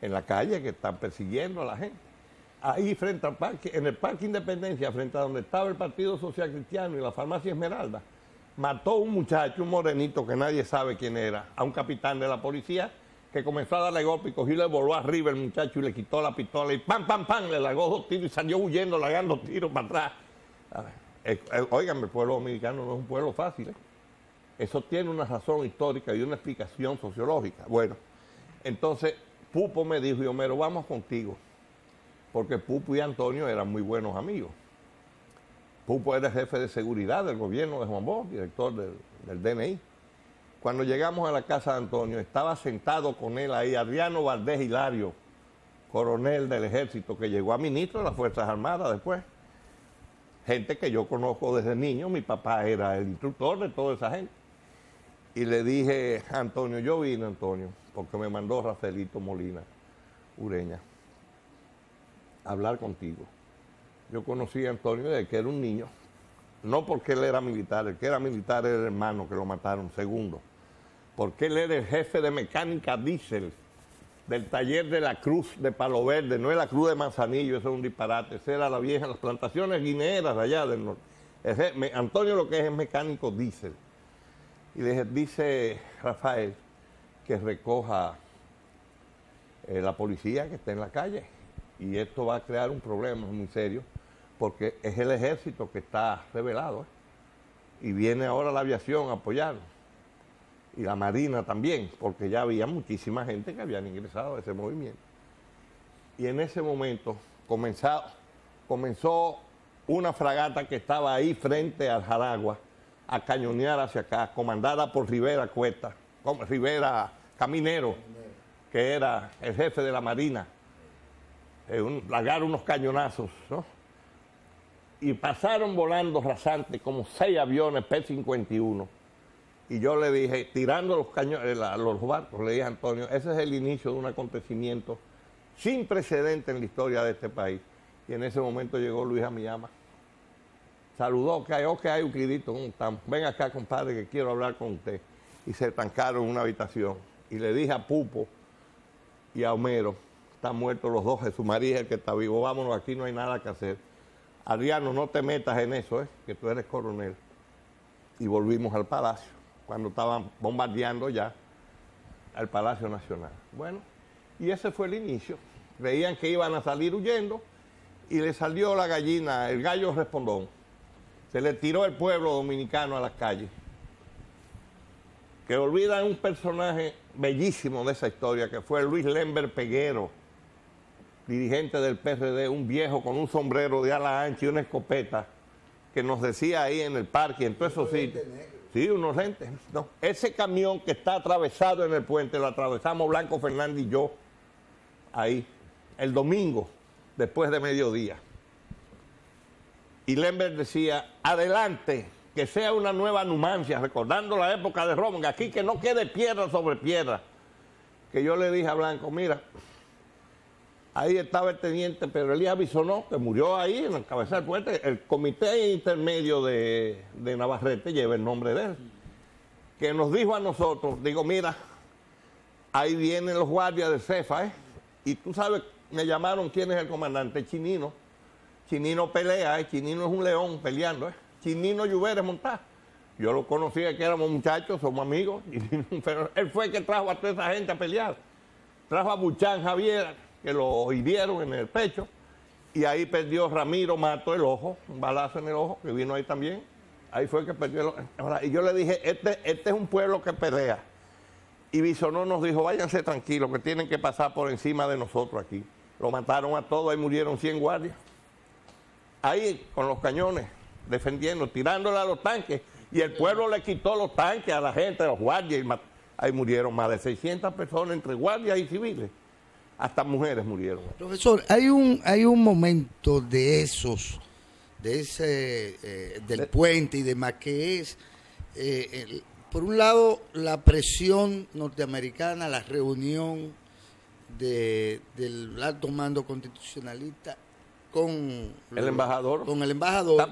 en la calle, que están persiguiendo a la gente. Ahí frente al parque, en el Parque Independencia, frente a donde estaba el Partido Social Cristiano y la Farmacia Esmeralda, mató un muchacho, un morenito que nadie sabe quién era, a un capitán de la policía, que comenzó a darle golpe y cogió y le voló arriba el muchacho y le quitó la pistola y ¡pam, pam, pam! Le largó 2 tiros y salió huyendo, largando tiros para atrás. Oigan, el pueblo dominicano no es un pueblo fácil, ¿eh? Eso tiene una razón histórica y una explicación sociológica. Bueno, entonces Pupo me dijo, y Homero, vamos contigo. porque Pupo y Antonio eran muy buenos amigos. Pupo era jefe de seguridad del gobierno de Juan Bosch, director del DNI. Cuando llegamos a la casa de Antonio, estaba sentado con él ahí Adriano Valdés Hilario, coronel del ejército, que llegó a ministro de las Fuerzas Armadas después. Gente que yo conozco desde niño, mi papá era el instructor de toda esa gente. Y le dije a Antonio, yo vine, Antonio, porque me mandó Rafaelito Molina Ureña a hablar contigo. Yo conocí a Antonio desde que era un niño, no porque él era militar, el que era militar era el hermano que lo mataron, segundo, porque él era el jefe de mecánica diésel del taller de la Cruz de Palo Verde, no es la Cruz de Manzanillo, eso es un disparate, esa era la vieja, las plantaciones guineeras allá del norte. Antonio lo que es mecánico diésel. Y le dije, dice Rafael que recoja la policía que está en la calle. Y esto va a crear un problema muy serio, porque es el ejército que está rebelado. Y viene ahora la aviación a apoyarlo. Y la marina también, porque ya había muchísima gente que habían ingresado a ese movimiento. Y en ese momento comenzó una fragata que estaba ahí frente al Jaragua, a cañonear hacia acá, comandada por Rivera Cuesta, Rivera Caminero, que era el jefe de la Marina, largaron unos cañonazos, ¿no? Y pasaron volando rasante como 6 aviones P-51. Y yo le dije, tirando los cañones, los barcos, le dije a Antonio, ese es el inicio de un acontecimiento sin precedente en la historia de este país. Y en ese momento llegó Luis Amiyama. Saludó, que hay Euclidito, ¿cómo estamos? Ven acá, compadre, que quiero hablar con usted. Y se trancaron en una habitación. Y le dije a Pupo y a Homero, están muertos los dos, Jesús María es el que está vivo, vámonos, aquí no hay nada que hacer. Adriano, no te metas en eso, que tú eres coronel. Y volvimos al Palacio, cuando estaban bombardeando ya al Palacio Nacional. Bueno, y ese fue el inicio. Creían que iban a salir huyendo y le salió la gallina, el gallo respondón. Se le tiró el pueblo dominicano a las calles. Que olvidan un personaje bellísimo de esa historia, que fue Luis Lember Peguero, dirigente del PRD, un viejo con un sombrero de ala ancha y una escopeta, que nos decía ahí en el parque, en todos esos sitios. Sí, unos lentes. No. Ese camión que está atravesado en el puente, lo atravesamos Blanco Fernández y yo, ahí, el domingo, después de mediodía. Y Lember decía, adelante, que sea una nueva Numancia, recordando la época de Roma, aquí que no quede piedra sobre piedra. Que yo le dije a Blanco, mira, ahí estaba el teniente Pedro Elías Bisonó, que murió ahí en la cabeza del puente. El comité intermedio de Navarrete lleva el nombre de él. Que nos dijo a nosotros, digo, mira, ahí vienen los guardias del CEFA, y tú sabes, me llamaron quién es el comandante, Chinino. Chinino pelea, Chinino es un león peleando, Chinino Lluveres Montá. Yo lo conocía, que éramos muchachos, somos amigos. Pero él fue el que trajo a toda esa gente a pelear. Trajo a Buchán Javier, que lo hirieron en el pecho, y ahí perdió Ramiro Mato el ojo, un balazo en el ojo, que vino ahí también. Ahí fue que perdió el ojo. Y yo le dije, este es un pueblo que pelea. Y Bisonó nos dijo, váyanse tranquilos, que tienen que pasar por encima de nosotros aquí. Lo mataron a todos, ahí murieron 100 guardias. Ahí, con los cañones, defendiendo, tirándole a los tanques. Y el pueblo le quitó los tanques a la gente, a los guardias. Ahí murieron más de 600 personas, entre guardias y civiles. Hasta mujeres murieron. Profesor, hay un momento de esos, del puente y demás, que es, por un lado, la presión norteamericana, la reunión del alto mando constitucionalista con el embajador. Con el embajador.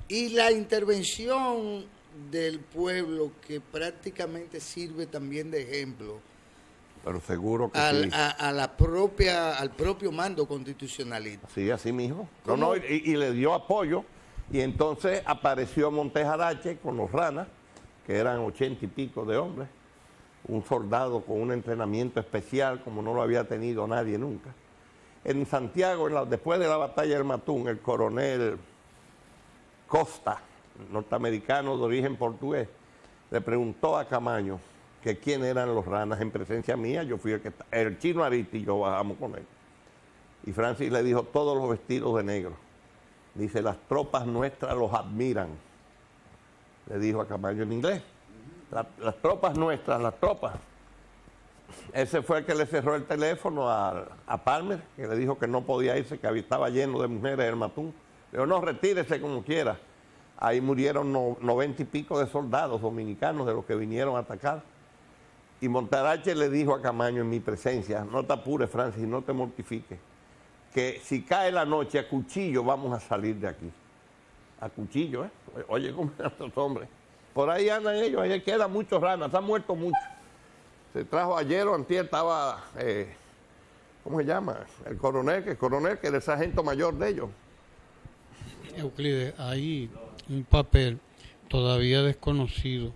Y la intervención del pueblo, que prácticamente sirve también de ejemplo. Pero seguro que sí. Al propio mando constitucionalista. Sí, así mismo. Y le dio apoyo. Y entonces apareció Montejarache con los ranas, que eran 80 y pico de hombres. Un soldado con un entrenamiento especial como no lo había tenido nadie nunca. En Santiago, después de la batalla del Matún, el coronel Costa, norteamericano de origen portugués, le preguntó a Camaño que quién eran los ranas en presencia mía. Yo fui el chino Aristi y yo bajamos con él. Y Francis le dijo, todos los vestidos de negro. Dice, las tropas nuestras los admiran. Le dijo a Camaño en inglés. Las tropas nuestras, las tropas. Ese fue el que le cerró el teléfono a Palmer, que le dijo que no podía irse, que estaba lleno de mujeres el Matún. Le dijo, no, retírese como quiera. Ahí murieron 90 y pico de soldados dominicanos de los que vinieron a atacar. Y Montarache le dijo a Camaño en mi presencia, no te apures, Francis, no te mortifiques, que si cae la noche a cuchillo vamos a salir de aquí. A cuchillo, ¿eh? Oye, ¿cómo eran estos hombres? Por ahí andan ellos, ahí quedan muchos ranas, han muerto muchos. Se trajo ayer o antier, estaba, ¿cómo se llama? El coronel que era el sargento mayor de ellos. Euclides, hay un papel todavía desconocido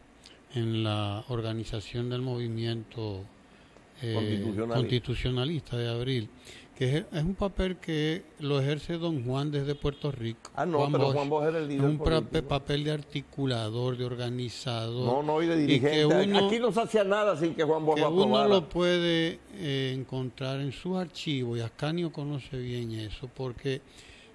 en la organización del movimiento constitucionalista de abril, que es un papel que lo ejerce don Juan desde Puerto Rico. Juan Bosch era el líder. Es un papel de articulador, de organizador. No, y de dirigente. Aquí no se hacía nada sin que Juan Bosch lo aprobara. Uno lo puede encontrar en sus archivos, y Ascanio conoce bien eso, porque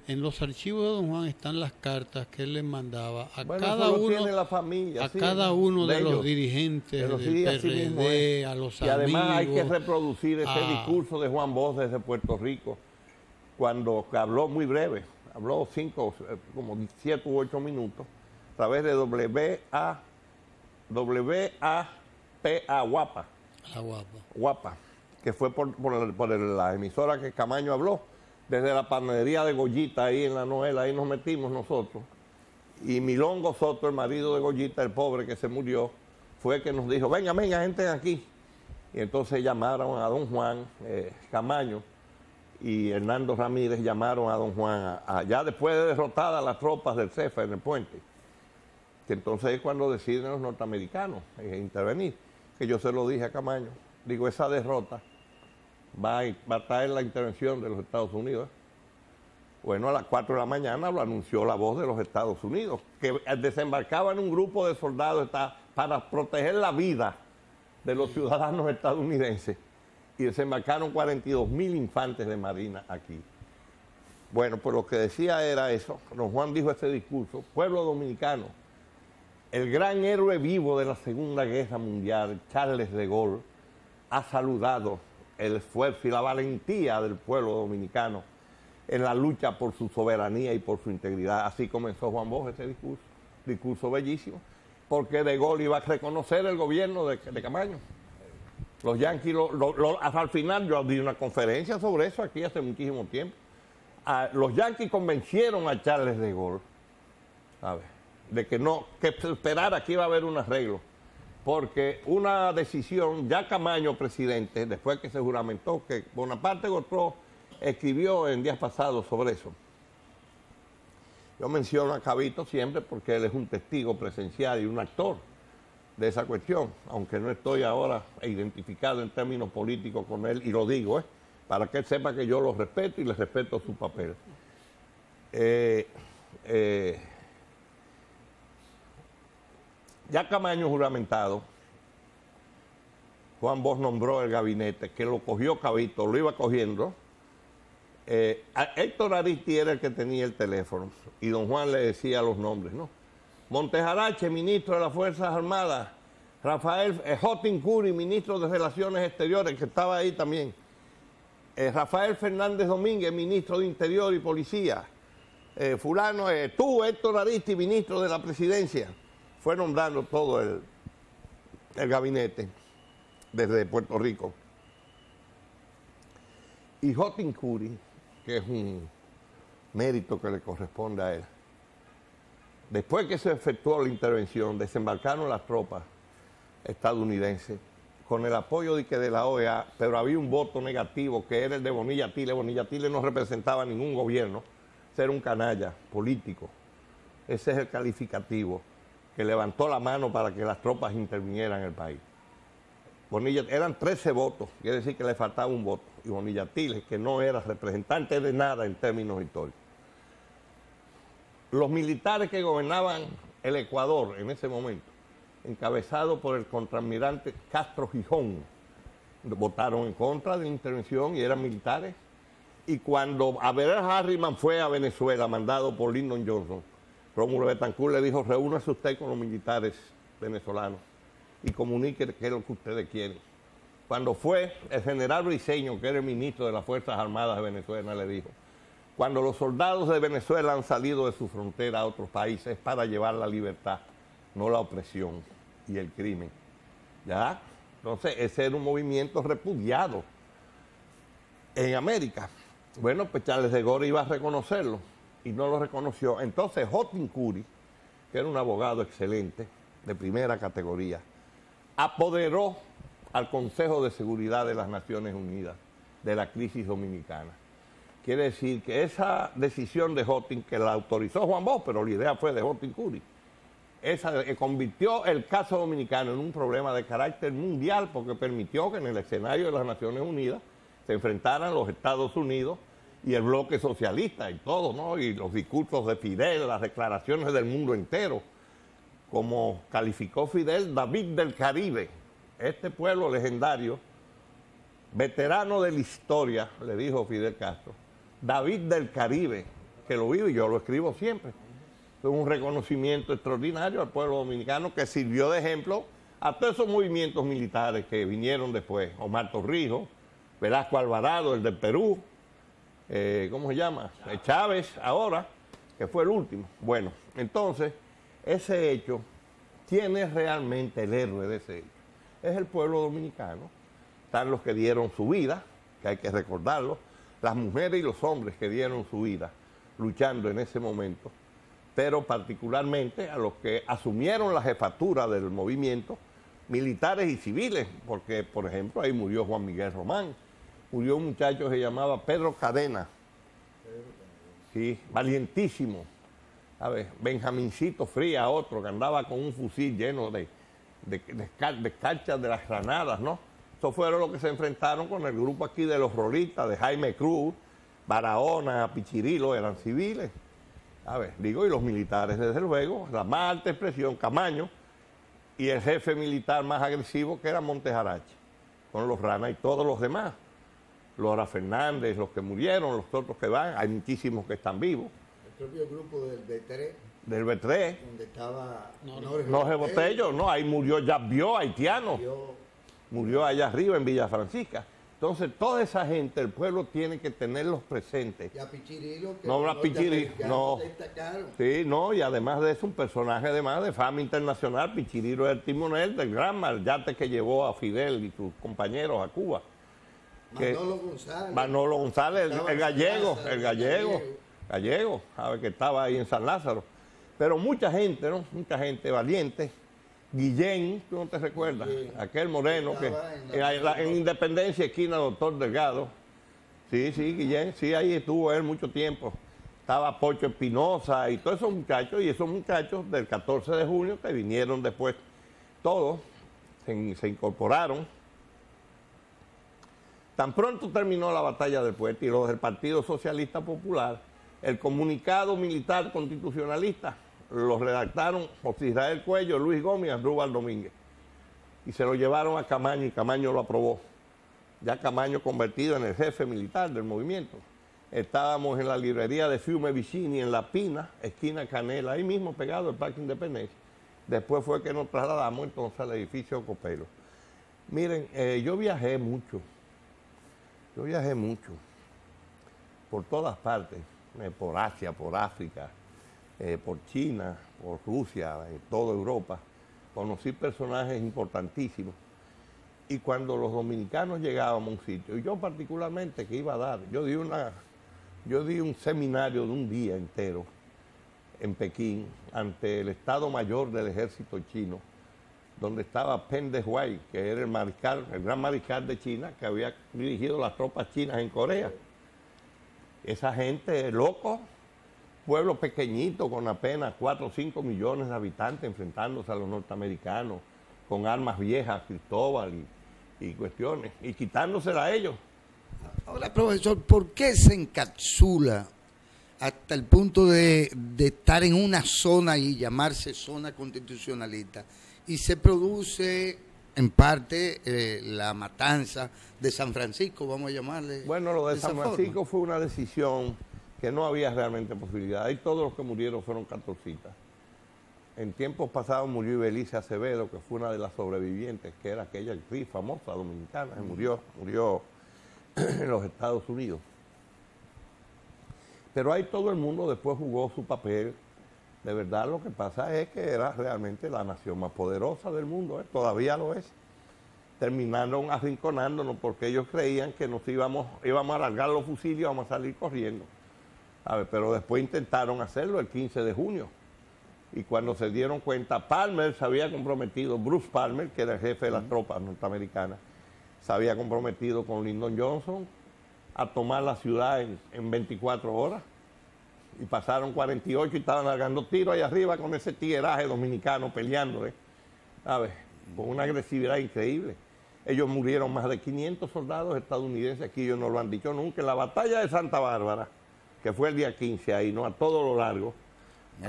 en los archivos de don Juan están las cartas que él les mandaba a cada uno de los dirigentes del PRD, a los amigos. Y además hay que reproducir ese discurso de Juan Bosch desde Puerto Rico, cuando habló muy breve, habló como 7 u 8 minutos, a través de WAPA, Guapa, que fue por la emisora que Camaño habló. Desde la panadería de Goyita, ahí en la Noela, ahí nos metimos nosotros. Y Milongo Soto, el marido de Goyita, el pobre que se murió, fue el que nos dijo, venga, gente aquí. Y entonces llamaron a don Juan Camaño y Hernando Ramírez llamaron a don Juan, ya después de derrotadas las tropas del CEFA en el puente. Que entonces es cuando deciden los norteamericanos intervenir. Que yo se lo dije a Camaño. Digo, esa derrota va a traer la intervención de los Estados Unidos. Bueno, a las 4 de la mañana lo anunció la voz de los Estados Unidos, que desembarcaban un grupo de soldados para proteger la vida de los ciudadanos estadounidenses, y desembarcaron 42.000 infantes de marina aquí. Bueno, pues lo que decía era eso. Don Juan dijo ese discurso, pueblo dominicano, el gran héroe vivo de la Segunda Guerra Mundial, Charles de Gaulle, ha saludado el esfuerzo y la valentía del pueblo dominicano en la lucha por su soberanía y por su integridad. Así comenzó Juan Bosch ese discurso bellísimo, porque de Gaulle iba a reconocer el gobierno de Camaño. Los yanquis, hasta el final yo di una conferencia sobre eso aquí hace muchísimo tiempo. Los yanquis convencieron a Charles de Gaulle, ¿sabes?, de que esperara que iba a haber un arreglo. Porque una decisión, ya Camaño presidente, después que se juramentó, que Bonaparte Godefroy escribió en días pasados sobre eso. Yo menciono a Cabito siempre porque él es un testigo presencial y un actor de esa cuestión, aunque no estoy ahora identificado en términos políticos con él, y lo digo, para que él sepa que yo lo respeto y le respeto su papel. Ya Camaño juramentado, Juan Bosch nombró el gabinete, que lo cogió Cabito, lo iba cogiendo. Héctor Aristi era el que tenía el teléfono, y don Juan le decía los nombres, ¿no? Montejarache, ministro de las Fuerzas Armadas. Rafael Jotin Curi, ministro de Relaciones Exteriores, que estaba ahí también. Rafael Fernández Domínguez, ministro de Interior y Policía. Fulano, tú, Héctor Aristi, ministro de la Presidencia. Fue nombrando todo el gabinete desde Puerto Rico. Y Jotin Curi, que es un mérito que le corresponde a él, después que se efectuó la intervención, desembarcaron las tropas estadounidenses con el apoyo de la OEA, pero había un voto negativo que era el de Bonilla Tile. Bonilla Tile no representaba ningún gobierno, era un canalla político. Ese es el calificativo que levantó la mano para que las tropas intervinieran en el país. Bonilla, eran 13 votos, quiere decir que le faltaba un voto. Y Bonilla Tile, que no era representante de nada en términos históricos. Los militares que gobernaban el Ecuador en ese momento, encabezados por el contraalmirante Castro Gijón, votaron en contra de la intervención y eran militares. Y cuando Abraham Harriman fue a Venezuela, mandado por Lyndon Johnson, Rómulo Betancourt le dijo, reúnase usted con los militares venezolanos y comunique qué es lo que ustedes quieren. Cuando fue, el general Briceño, que era el ministro de las Fuerzas Armadas de Venezuela, le dijo, cuando los soldados de Venezuela han salido de su frontera a otros países es para llevar la libertad, no la opresión y el crimen. ¿Ya? Entonces, ese era un movimiento repudiado en América. Bueno, pues Charles de Gaulle iba a reconocerlo y no lo reconoció. Entonces, Houghton Coury, que era un abogado excelente, de primera categoría, apoderó al Consejo de Seguridad de las Naciones Unidas de la crisis dominicana. Quiere decir que esa decisión de Houghton, que la autorizó Juan Bosch, pero la idea fue de Houghton Coury, esa convirtió el caso dominicano en un problema de carácter mundial porque permitió que en el escenario de las Naciones Unidas se enfrentaran los Estados Unidos y el bloque socialista y todo, ¿no? Y los discursos de Fidel, las declaraciones del mundo entero, como calificó Fidel, David del Caribe, este pueblo legendario, veterano de la historia, le dijo Fidel Castro, David del Caribe, que lo vive y yo lo escribo siempre. Es un reconocimiento extraordinario al pueblo dominicano que sirvió de ejemplo a todos esos movimientos militares que vinieron después. Omar Torrijos, Velasco Alvarado, el del Perú, ¿cómo se llama? Chávez, ahora, que fue el último. Bueno, entonces, ese hecho, ¿quién es realmente el héroe de ese hecho? Es el pueblo dominicano. Están los que dieron su vida, que hay que recordarlo, las mujeres y los hombres que dieron su vida luchando en ese momento, pero particularmente a los que asumieron la jefatura del movimiento, militares y civiles, porque, por ejemplo, ahí murió Juan Miguel Román, murió un muchacho que se llamaba Pedro Cadena, sí, valientísimo, a ver, Benjamincito Fría, otro que andaba con un fusil lleno de escarchas de las granadas, ¿no? Estos fueron los que se enfrentaron con el grupo aquí de los rolistas, de Jaime Cruz, Barahona, Pichirilo, eran civiles. A ver, digo, y los militares, desde luego, la más alta expresión, Camaño, y el jefe militar más agresivo, que era Montejarache, con los Rana y todos los demás. Lora Fernández, los que murieron, los otros que van, hay muchísimos que están vivos. El propio grupo del B3. Del B3. Donde estaba Jorge Botello, no, ahí murió Yabio, haitiano. Murió allá arriba en Villa Francisca. Entonces, toda esa gente, el pueblo tiene que tenerlos presentes. Y a Pichirilo, que no, a Pichirilo, no. Destacaron. Sí, no, y además de eso, un personaje además de fama internacional. Pichirilo es el timonel del Granma, el yate que llevó a Fidel y sus compañeros a Cuba. Manolo González, el gallego, a ver, que estaba ahí en San Lázaro. Pero mucha gente, ¿no? Mucha gente valiente. Guillén, ¿tú no te recuerdas? Guillén. Aquel moreno que en Independencia, esquina Doctor Delgado. Sí, Guillén, sí, ahí estuvo él mucho tiempo. Estaba Pocho Espinosa y todos esos muchachos, y esos muchachos del 14 de junio que vinieron después, todos se incorporaron. Tan pronto terminó la batalla del Puerto y los del Partido Socialista Popular, el comunicado militar constitucionalista lo redactaron José Israel Cuello, Luis Gómez y Andrúbal Domínguez. Y se lo llevaron a Camaño y Camaño lo aprobó. Ya Camaño convertido en el jefe militar del movimiento. Estábamos en la librería de Fiume Vicini en La Pina, esquina Canela, ahí mismo pegado al Parque Independencia. Después fue que nos trasladamos entonces al edificio Copelo. Miren, yo viajé mucho por todas partes, por Asia, por África, por China, por Rusia, en toda Europa. Conocí personajes importantísimos. Y cuando los dominicanos llegábamos a un sitio, y yo particularmente que iba a dar, yo di un seminario de un día entero en Pekín ante el Estado Mayor del Ejército Chino, donde estaba Peng Dehuai, que era el gran mariscal de China, que había dirigido las tropas chinas en Corea. Esa gente, loco, pueblo pequeñito con apenas 4 o 5 millones de habitantes enfrentándose a los norteamericanos con armas viejas, Cristóbal y cuestiones, y quitándosela a ellos. Ahora, profesor, ¿por qué se encapsula hasta el punto de estar en una zona y llamarse zona constitucionalista? Y se produce en parte la matanza de San Francisco, vamos a llamarle. Bueno, lo de San Francisco fue una decisión que no había realmente posibilidad. Ahí todos los que murieron fueron catorcitas. En tiempos pasados murió Ibelice Acevedo, que fue una de las sobrevivientes, que era aquella actriz famosa dominicana, que murió en los Estados Unidos. Pero ahí todo el mundo después jugó su papel. De verdad, lo que pasa es que era realmente la nación más poderosa del mundo, todavía lo es. Terminaron arrinconándonos porque ellos creían que nos íbamos a largar los fusiles y íbamos a salir corriendo. Pero después intentaron hacerlo el 15 de junio. Y cuando se dieron cuenta, Palmer se había comprometido, Bruce Palmer, que era el jefe de las tropas norteamericanas, se había comprometido con Lyndon Johnson a tomar la ciudad en 24 horas. Y pasaron 48 y estaban largando tiros ahí arriba con ese tigueraje dominicano peleando, ¿sabes? Con una agresividad increíble. Ellos murieron más de 500 soldados estadounidenses, aquí ellos no lo han dicho nunca. En la batalla de Santa Bárbara, que fue el día 15 ahí, ¿no? A todo lo largo.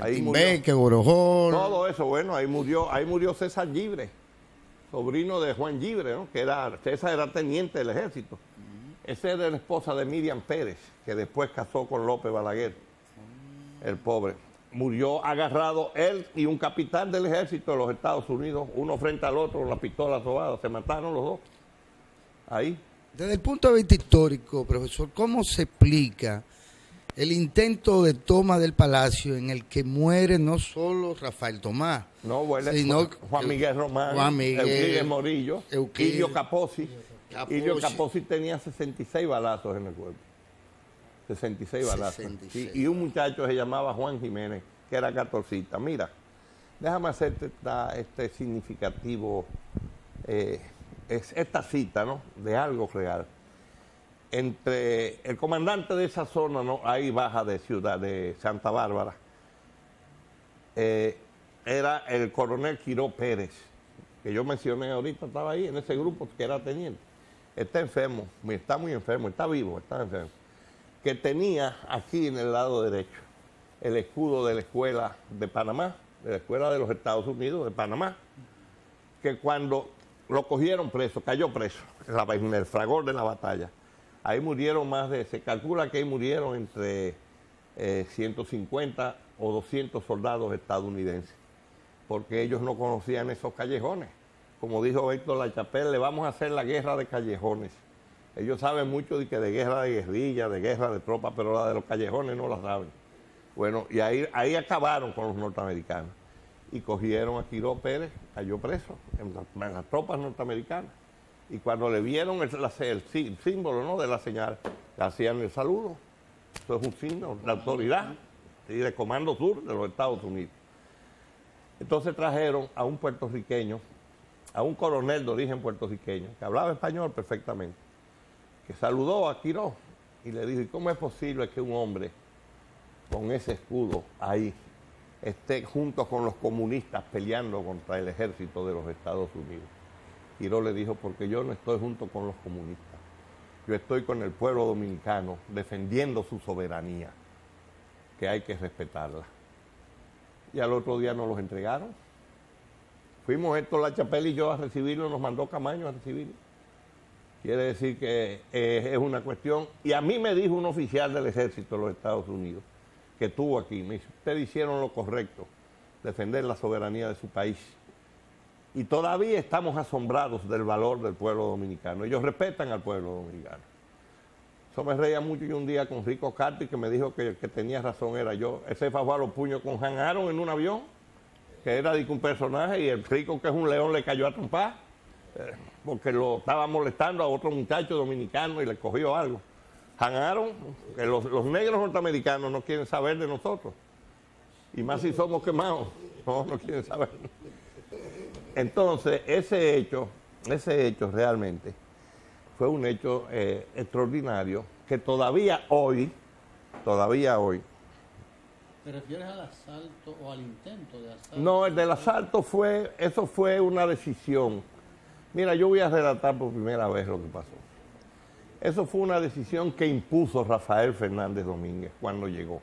Ahí murió Orojol. Todo eso, bueno, ahí murió César Gibre, sobrino de Juan Gibre, ¿no? César era teniente del ejército. Esa era la esposa de Miriam Pérez, que después casó con López Balaguer, el pobre. Murió agarrado él y un capitán del ejército de los Estados Unidos, uno frente al otro con la pistola sobada. Se mataron los dos. Ahí. Desde el punto de vista histórico, profesor, ¿cómo se explica el intento de toma del Palacio en el que muere no solo Rafael Tomás, sino Juan Miguel Román, Euclides Morillo, Ilio Capozzi? Ilio Capozzi tenía 66 balazos en el cuerpo. 66 balazos. 66. Y un muchacho se llamaba Juan Jiménez, que era catorcita. Mira, déjame hacerte este significativo, esta cita, ¿no? De algo real. Entre el comandante de esa zona, ¿no? Ahí baja de Santa Bárbara, era el coronel Quiró Pérez, que yo mencioné ahorita, estaba ahí en ese grupo, que era teniente. Está enfermo, está muy enfermo, está vivo, está enfermo. Que tenía aquí en el lado derecho el escudo de la escuela de Panamá, de la escuela de los Estados Unidos de Panamá, que cuando lo cogieron preso, cayó preso en el fragor de la batalla. Ahí murieron se calcula que ahí murieron entre 150 o 200 soldados estadounidenses, porque ellos no conocían esos callejones. Como dijo Héctor Lachapelle, le vamos a hacer la guerra de callejones. Ellos saben mucho de guerra de guerrilla, de guerra de tropas, pero la de los callejones no la saben. Bueno, y ahí acabaron con los norteamericanos. Y cogieron a Quiró Pérez, cayó preso en las tropas norteamericanas. Y cuando le vieron el símbolo, ¿no?, de la señal, le hacían el saludo. Eso es un signo de autoridad y de Comando Sur de los Estados Unidos. Entonces trajeron a un puertorriqueño, a un coronel de origen puertorriqueño, que hablaba español perfectamente, que saludó a Quiró y le dijo: ¿y cómo es posible que un hombre con ese escudo ahí esté junto con los comunistas peleando contra el ejército de los Estados Unidos? Quiró le dijo: porque yo no estoy junto con los comunistas, yo estoy con el pueblo dominicano defendiendo su soberanía, que hay que respetarla. Y al otro día nos los entregaron. Fuimos Héctor Lachapelle y yo a recibirlo, nos mandó Camaño a recibirlo. Quiere decir que es una cuestión. Y a mí me dijo un oficial del ejército de los Estados Unidos, que estuvo aquí, me dice: ustedes hicieron lo correcto, defender la soberanía de su país. Y todavía estamos asombrados del valor del pueblo dominicano. Ellos respetan al pueblo dominicano. Eso me reía mucho. Y un día con Rico Carti, que me dijo que tenía razón, era yo. Ese fue a los puños con Han Aaron en un avión, que era de un personaje, y el Rico, que es un león, le cayó a trompar, porque lo estaba molestando a otro muchacho dominicano y le cogió algo. Han Aaron, que los negros norteamericanos no quieren saber de nosotros. Y más si somos quemados, no quieren saber. Entonces, ese hecho realmente fue un hecho extraordinario, que todavía hoy... ¿Te refieres al asalto o al intento de asalto? No, el del asalto fue una decisión. Mira, yo voy a relatar por primera vez lo que pasó. Eso fue una decisión que impuso Rafael Fernández Domínguez cuando llegó.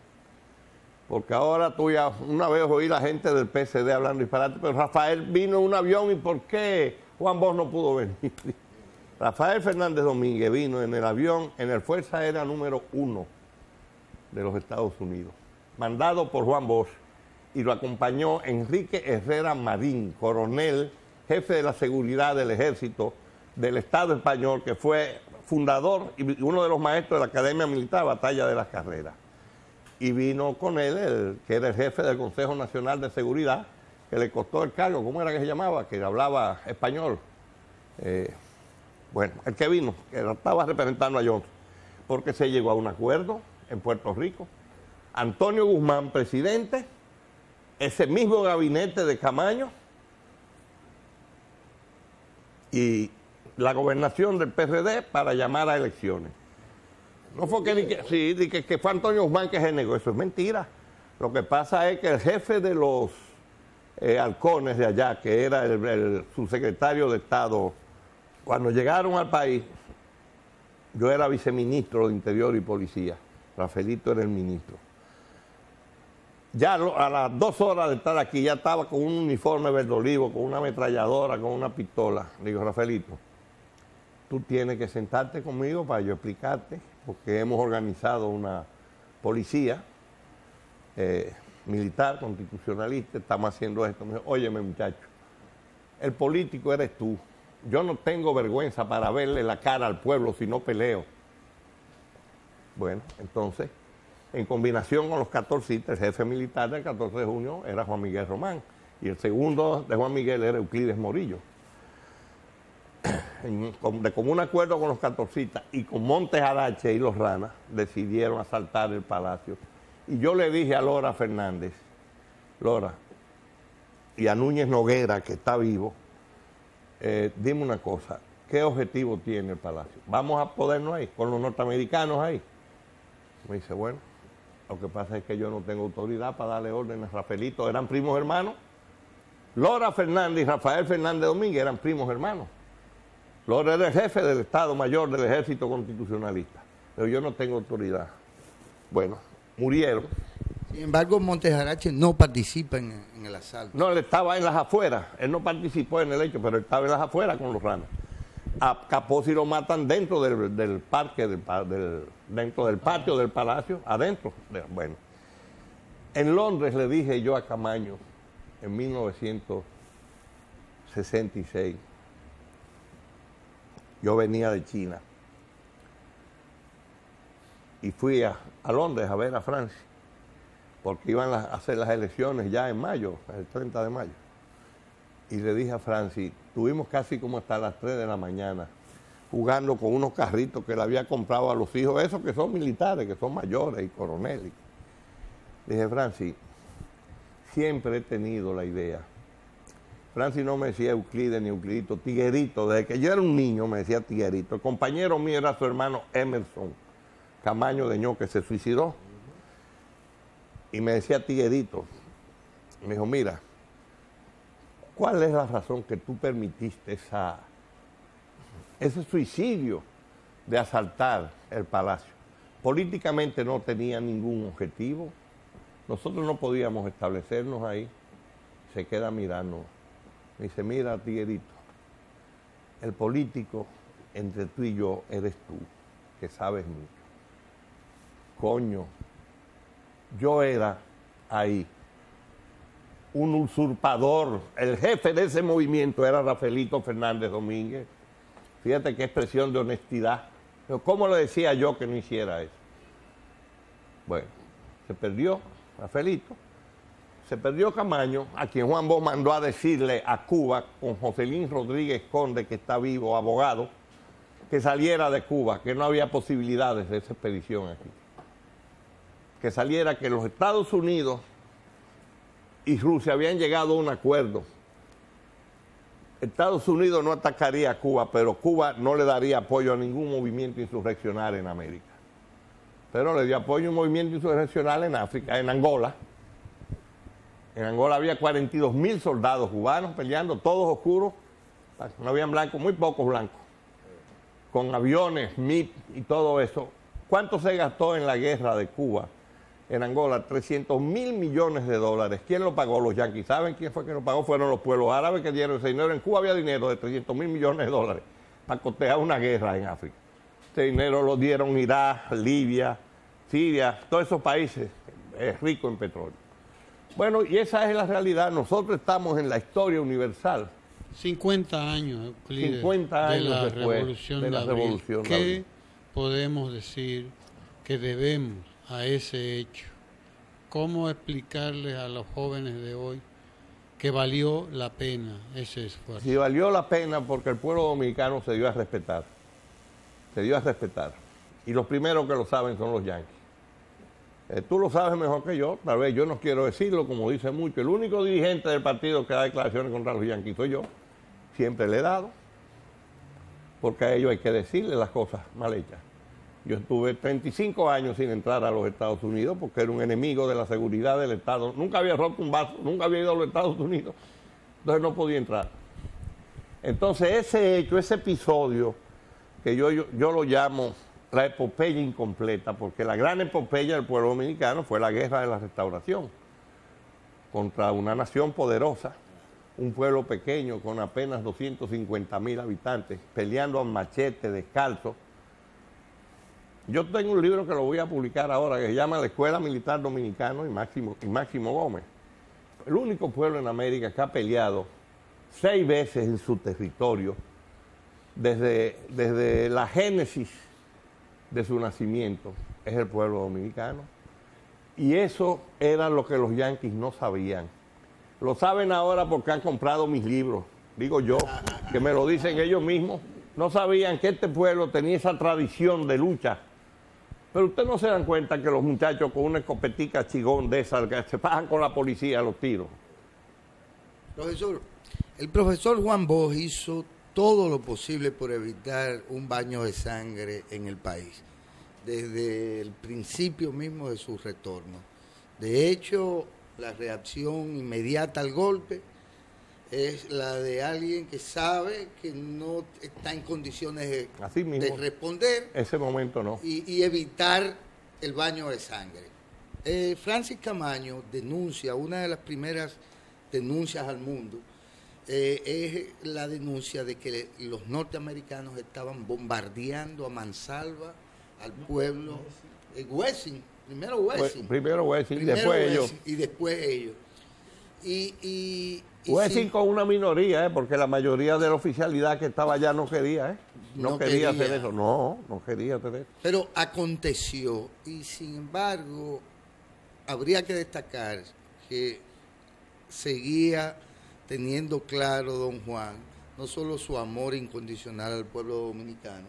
Porque ahora tú ya una vez oí la gente del PSD hablando disparate, pero Rafael vino en un avión, ¿y por qué Juan Bosch no pudo venir. Rafael Fernández Domínguez vino en el avión, en el Fuerza Aérea número 1 de los Estados Unidos, mandado por Juan Bosch, y lo acompañó Enrique Herrera Marín, coronel, jefe de la seguridad del ejército del Estado español, que fue fundador y uno de los maestros de la Academia Militar Batalla de las Carreras. Y vino con él, que era el jefe del Consejo Nacional de Seguridad, que le costó el cargo, ¿cómo era que se llamaba? Que hablaba español. Bueno, el que vino, que estaba representando a Johnson, porque se llegó a un acuerdo en Puerto Rico. Antonio Guzmán, presidente, ese mismo gabinete de Camaño y la gobernación del PRD para llamar a elecciones. No fue que fue Antonio Guzmán que se negó, eso es mentira. Lo que pasa es que el jefe de los halcones de allá, que era el subsecretario de Estado, cuando llegaron al país, yo era viceministro de Interior y Policía, Rafaelito era el ministro. Ya a las 2 horas de estar aquí, ya estaba con un uniforme verde olivo, con una ametralladora, con una pistola. Le digo, Rafaelito, tú tienes que sentarte conmigo para yo explicarte, porque hemos organizado una policía militar, constitucionalista, estamos haciendo esto. Me dijo, óyeme muchacho, el político eres tú. Yo no tengo vergüenza para verle la cara al pueblo si no peleo. Bueno, entonces, en combinación con los 14, el jefe militar del 14 de junio era Juan Miguel Román, y el segundo de Juan Miguel era Euclides Morillo. De común acuerdo con los 14 y con Montes Arache y los Ranas, decidieron asaltar el palacio. Y yo le dije a Lora Fernández, Lora, y a Núñez Noguera, que está vivo, dime una cosa, ¿qué objetivo tiene el palacio? ¿Vamos a podernos ahí, con los norteamericanos ahí? Me dice, bueno, lo que pasa es que yo no tengo autoridad para darle órdenes a Rafaelito, eran primos hermanos. Lora Fernández y Rafael Fernández Domínguez eran primos hermanos. Lora era el jefe del Estado Mayor del Ejército Constitucionalista, pero yo no tengo autoridad. Bueno, murieron. Sin embargo, Montes Arache no participa en el asalto. No, él estaba en las afueras, él no participó en el hecho, pero él estaba en las afueras con los Ranas. A Capozzi lo matan dentro del parque, dentro del patio del palacio, adentro. Bueno, en Londres le dije yo a Camaño, en 1966, yo venía de China y fui a Londres a ver a Francia, porque iban a hacer las elecciones ya en mayo, el 30 de mayo. Y le dije a Francis, tuvimos casi como hasta las 3 de la mañana jugando con unos carritos que le había comprado a los hijos, esos que son militares, que son mayores y coroneles. Le dije, Francis, siempre he tenido la idea. Francis no me decía Euclides ni Euclidito, Tiguerito. Desde que yo era un niño me decía Tiguerito. El compañero mío era su hermano Emerson Camaño de Ño, que se suicidó. Y me decía Tiguerito. Me dijo, mira, ¿cuál es la razón que tú permitiste ese suicidio de asaltar el palacio? Políticamente no tenía ningún objetivo. Nosotros no podíamos establecernos ahí. Se queda mirando. Me dice, mira, Tiguerito, el político entre tú y yo eres tú, que sabes mucho. Coño, yo era ahí un usurpador. El jefe de ese movimiento era Rafaelito Fernández Domínguez. Fíjate qué expresión de honestidad. Pero ¿cómo le decía yo que no hiciera eso? Bueno, se perdió Rafaelito. Se perdió Camaño, a quien Juan Bosch mandó a decirle a Cuba, con Joselín Rodríguez Conde, que está vivo, abogado, que saliera de Cuba, que no había posibilidades de esa expedición aquí. Que saliera, que los Estados Unidos y Rusia habían llegado a un acuerdo. Estados Unidos no atacaría a Cuba, pero Cuba no le daría apoyo a ningún movimiento insurreccional en América. Pero le dio apoyo a un movimiento insurreccional en África, en Angola. En Angola había 42.000 soldados cubanos peleando, todos oscuros, no habían blancos, muy pocos blancos, con aviones, MiG y todo eso. ¿Cuánto se gastó en la guerra de Cuba en Angola, 300 mil millones de dólares. ¿Quién lo pagó? Los yanquis. ¿Saben quién fue que lo pagó? Fueron los pueblos árabes que dieron ese dinero. En Cuba había dinero de 300 mil millones de dólares para costear una guerra en África. Este dinero lo dieron Irak, Libia, Siria, todos esos países ricos en petróleo. Bueno, y esa es la realidad. Nosotros estamos en la historia universal. 50 años, Euclides, 50 años de la después Revolución de la Abril. Revolución de ¿Qué Abril? podemos decir que debemos a ese hecho? ¿Cómo explicarles a los jóvenes de hoy que valió la pena ese esfuerzo? Sí, valió la pena porque el pueblo dominicano se dio a respetar. Se dio a respetar. Y los primeros que lo saben son los yanquis. Tú lo sabes mejor que yo, tal vez yo no quiero decirlo, como dice mucho. El único dirigente del partido que da declaraciones contra los yanquis soy yo. Siempre le he dado. Porque a ellos hay que decirle las cosas mal hechas. Yo estuve 35 años sin entrar a los Estados Unidos porque era un enemigo de la seguridad del Estado. Nunca había roto un vaso, nunca había ido a los Estados Unidos. Entonces no podía entrar. Entonces ese hecho, ese episodio, que yo lo llamo la epopeya incompleta, porque la gran epopeya del pueblo dominicano fue la guerra de la Restauración contra una nación poderosa, un pueblo pequeño con apenas 250.000 habitantes, peleando a machete, descalzo. Yo tengo un libro que lo voy a publicar ahora que se llama La Escuela Militar Dominicana y Máximo Gómez. El único pueblo en América que ha peleado 6 veces en su territorio desde la génesis de su nacimiento es el pueblo dominicano. Y eso era lo que los yanquis no sabían. Lo saben ahora porque han comprado mis libros, digo yo, que me lo dicen ellos mismos. No sabían que este pueblo tenía esa tradición de lucha. Pero ustedes no se dan cuenta que los muchachos con una escopetica chigón de esas que se bajan con la policía a los tiros. Profesor, el profesor Juan Bosch hizo todo lo posible por evitar un baño de sangre en el país, desde el principio mismo de su retorno. De hecho, la reacción inmediata al golpe es la de alguien que sabe que no está en condiciones de responder. Ese momento no. Y evitar el baño de sangre. Francis Camaño denuncia, una de las primeras denuncias al mundo, es la denuncia de que los norteamericanos estaban bombardeando a mansalva al pueblo. Wessing, primero Wessing. Primero Wessing, después ellos. Y después ellos. Wessing sí, con una minoría, porque la mayoría de la oficialidad que estaba allá no quería, no quería hacer eso. No quería hacer eso. Pero aconteció, y sin embargo, habría que destacar que seguía teniendo claro don Juan, no solo su amor incondicional al pueblo dominicano,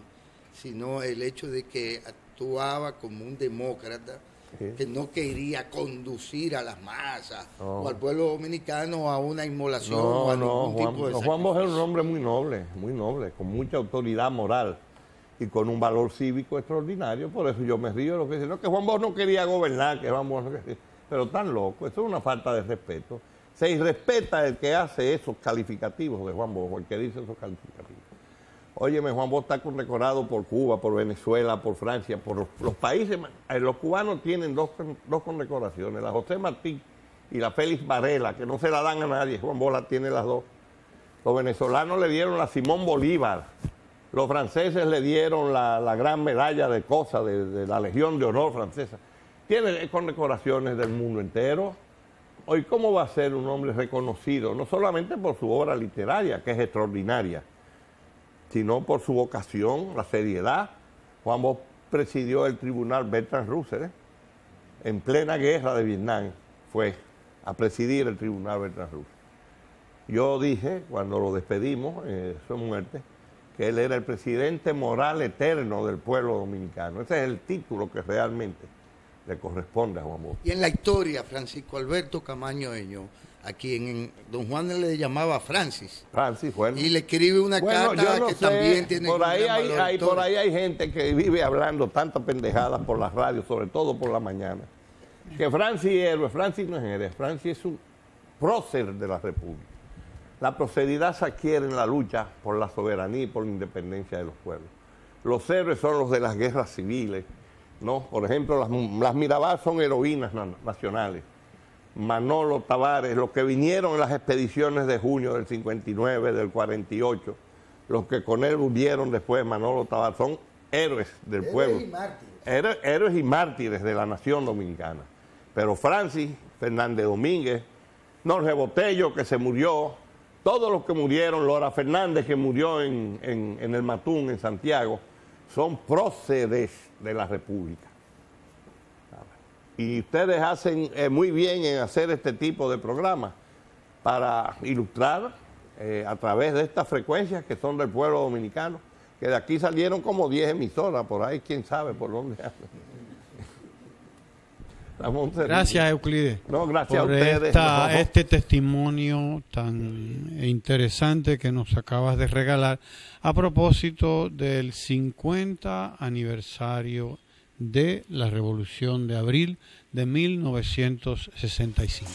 sino el hecho de que actuaba como un demócrata, sí, que no quería conducir a las masas o al pueblo dominicano a una inmolación o a ningún tipo de sacrificio. Juan Bosch era un hombre muy noble, con mucha autoridad moral y con un valor cívico extraordinario. Por eso yo me río de lo que dicen, no, que Juan Bosch no quería gobernar, que Juan Bosch no quería, pero tan loco, eso es una falta de respeto. Se irrespeta el que hace esos calificativos de Juan Bosch, el que dice esos calificativos. Óyeme, Juan Bosch está condecorado por Cuba, por Venezuela, por Francia, por los países. Los cubanos tienen dos condecoraciones, la José Martí y la Félix Varela, que no se la dan a nadie. Juan Bosch la tiene las dos. Los venezolanos le dieron la Simón Bolívar. Los franceses le dieron la gran medalla de Cosa, de la Legión de Honor francesa. Tiene condecoraciones del mundo entero. Hoy, ¿cómo va a ser un hombre reconocido? No solamente por su obra literaria, que es extraordinaria, sino por su vocación, la seriedad. Juan Bosch presidió el tribunal Bertrand Russell, en plena guerra de Vietnam, fue a presidir el tribunal Bertrand Russell. Yo dije, cuando lo despedimos, su muerte, que él era el presidente moral eterno del pueblo dominicano. Ese es el título que realmente le corresponde a Juan Bosch. Y en la historia, Francisco Alberto Camaño Eño, a quien don Juan le llamaba Francis. Francis, bueno. Y le escribe una carta que también tiene por ahí hay gente que vive hablando tanta pendejada por las radios, sobre todo por la mañana. Que Francis es héroe. Francis no es héroe. Francis es un prócer de la República. La prosperidad se adquiere en la lucha por la soberanía y por la independencia de los pueblos. Los héroes son los de las guerras civiles, ¿no? Por ejemplo, las Mirabal son heroínas nacionales. Manolo Tavares, los que vinieron en las expediciones de junio del 59, del 48, los que con él murieron después, Manolo Tavares, son héroes del pueblo. Héroes y mártires de la nación dominicana. Pero Francis Fernández Domínguez, Jorge Botello, que se murió, todos los que murieron, Lora Fernández, que murió en el Matún, en Santiago, son próceres de la República. Y ustedes hacen muy bien en hacer este tipo de programas para ilustrar a través de estas frecuencias que son del pueblo dominicano, que de aquí salieron como 10 emisoras, por ahí quién sabe por dónde andan. Gracias, Euclides. No, gracias por a ustedes. Este testimonio tan interesante que nos acabas de regalar a propósito del 50 aniversario de la Revolución de Abril de 1965.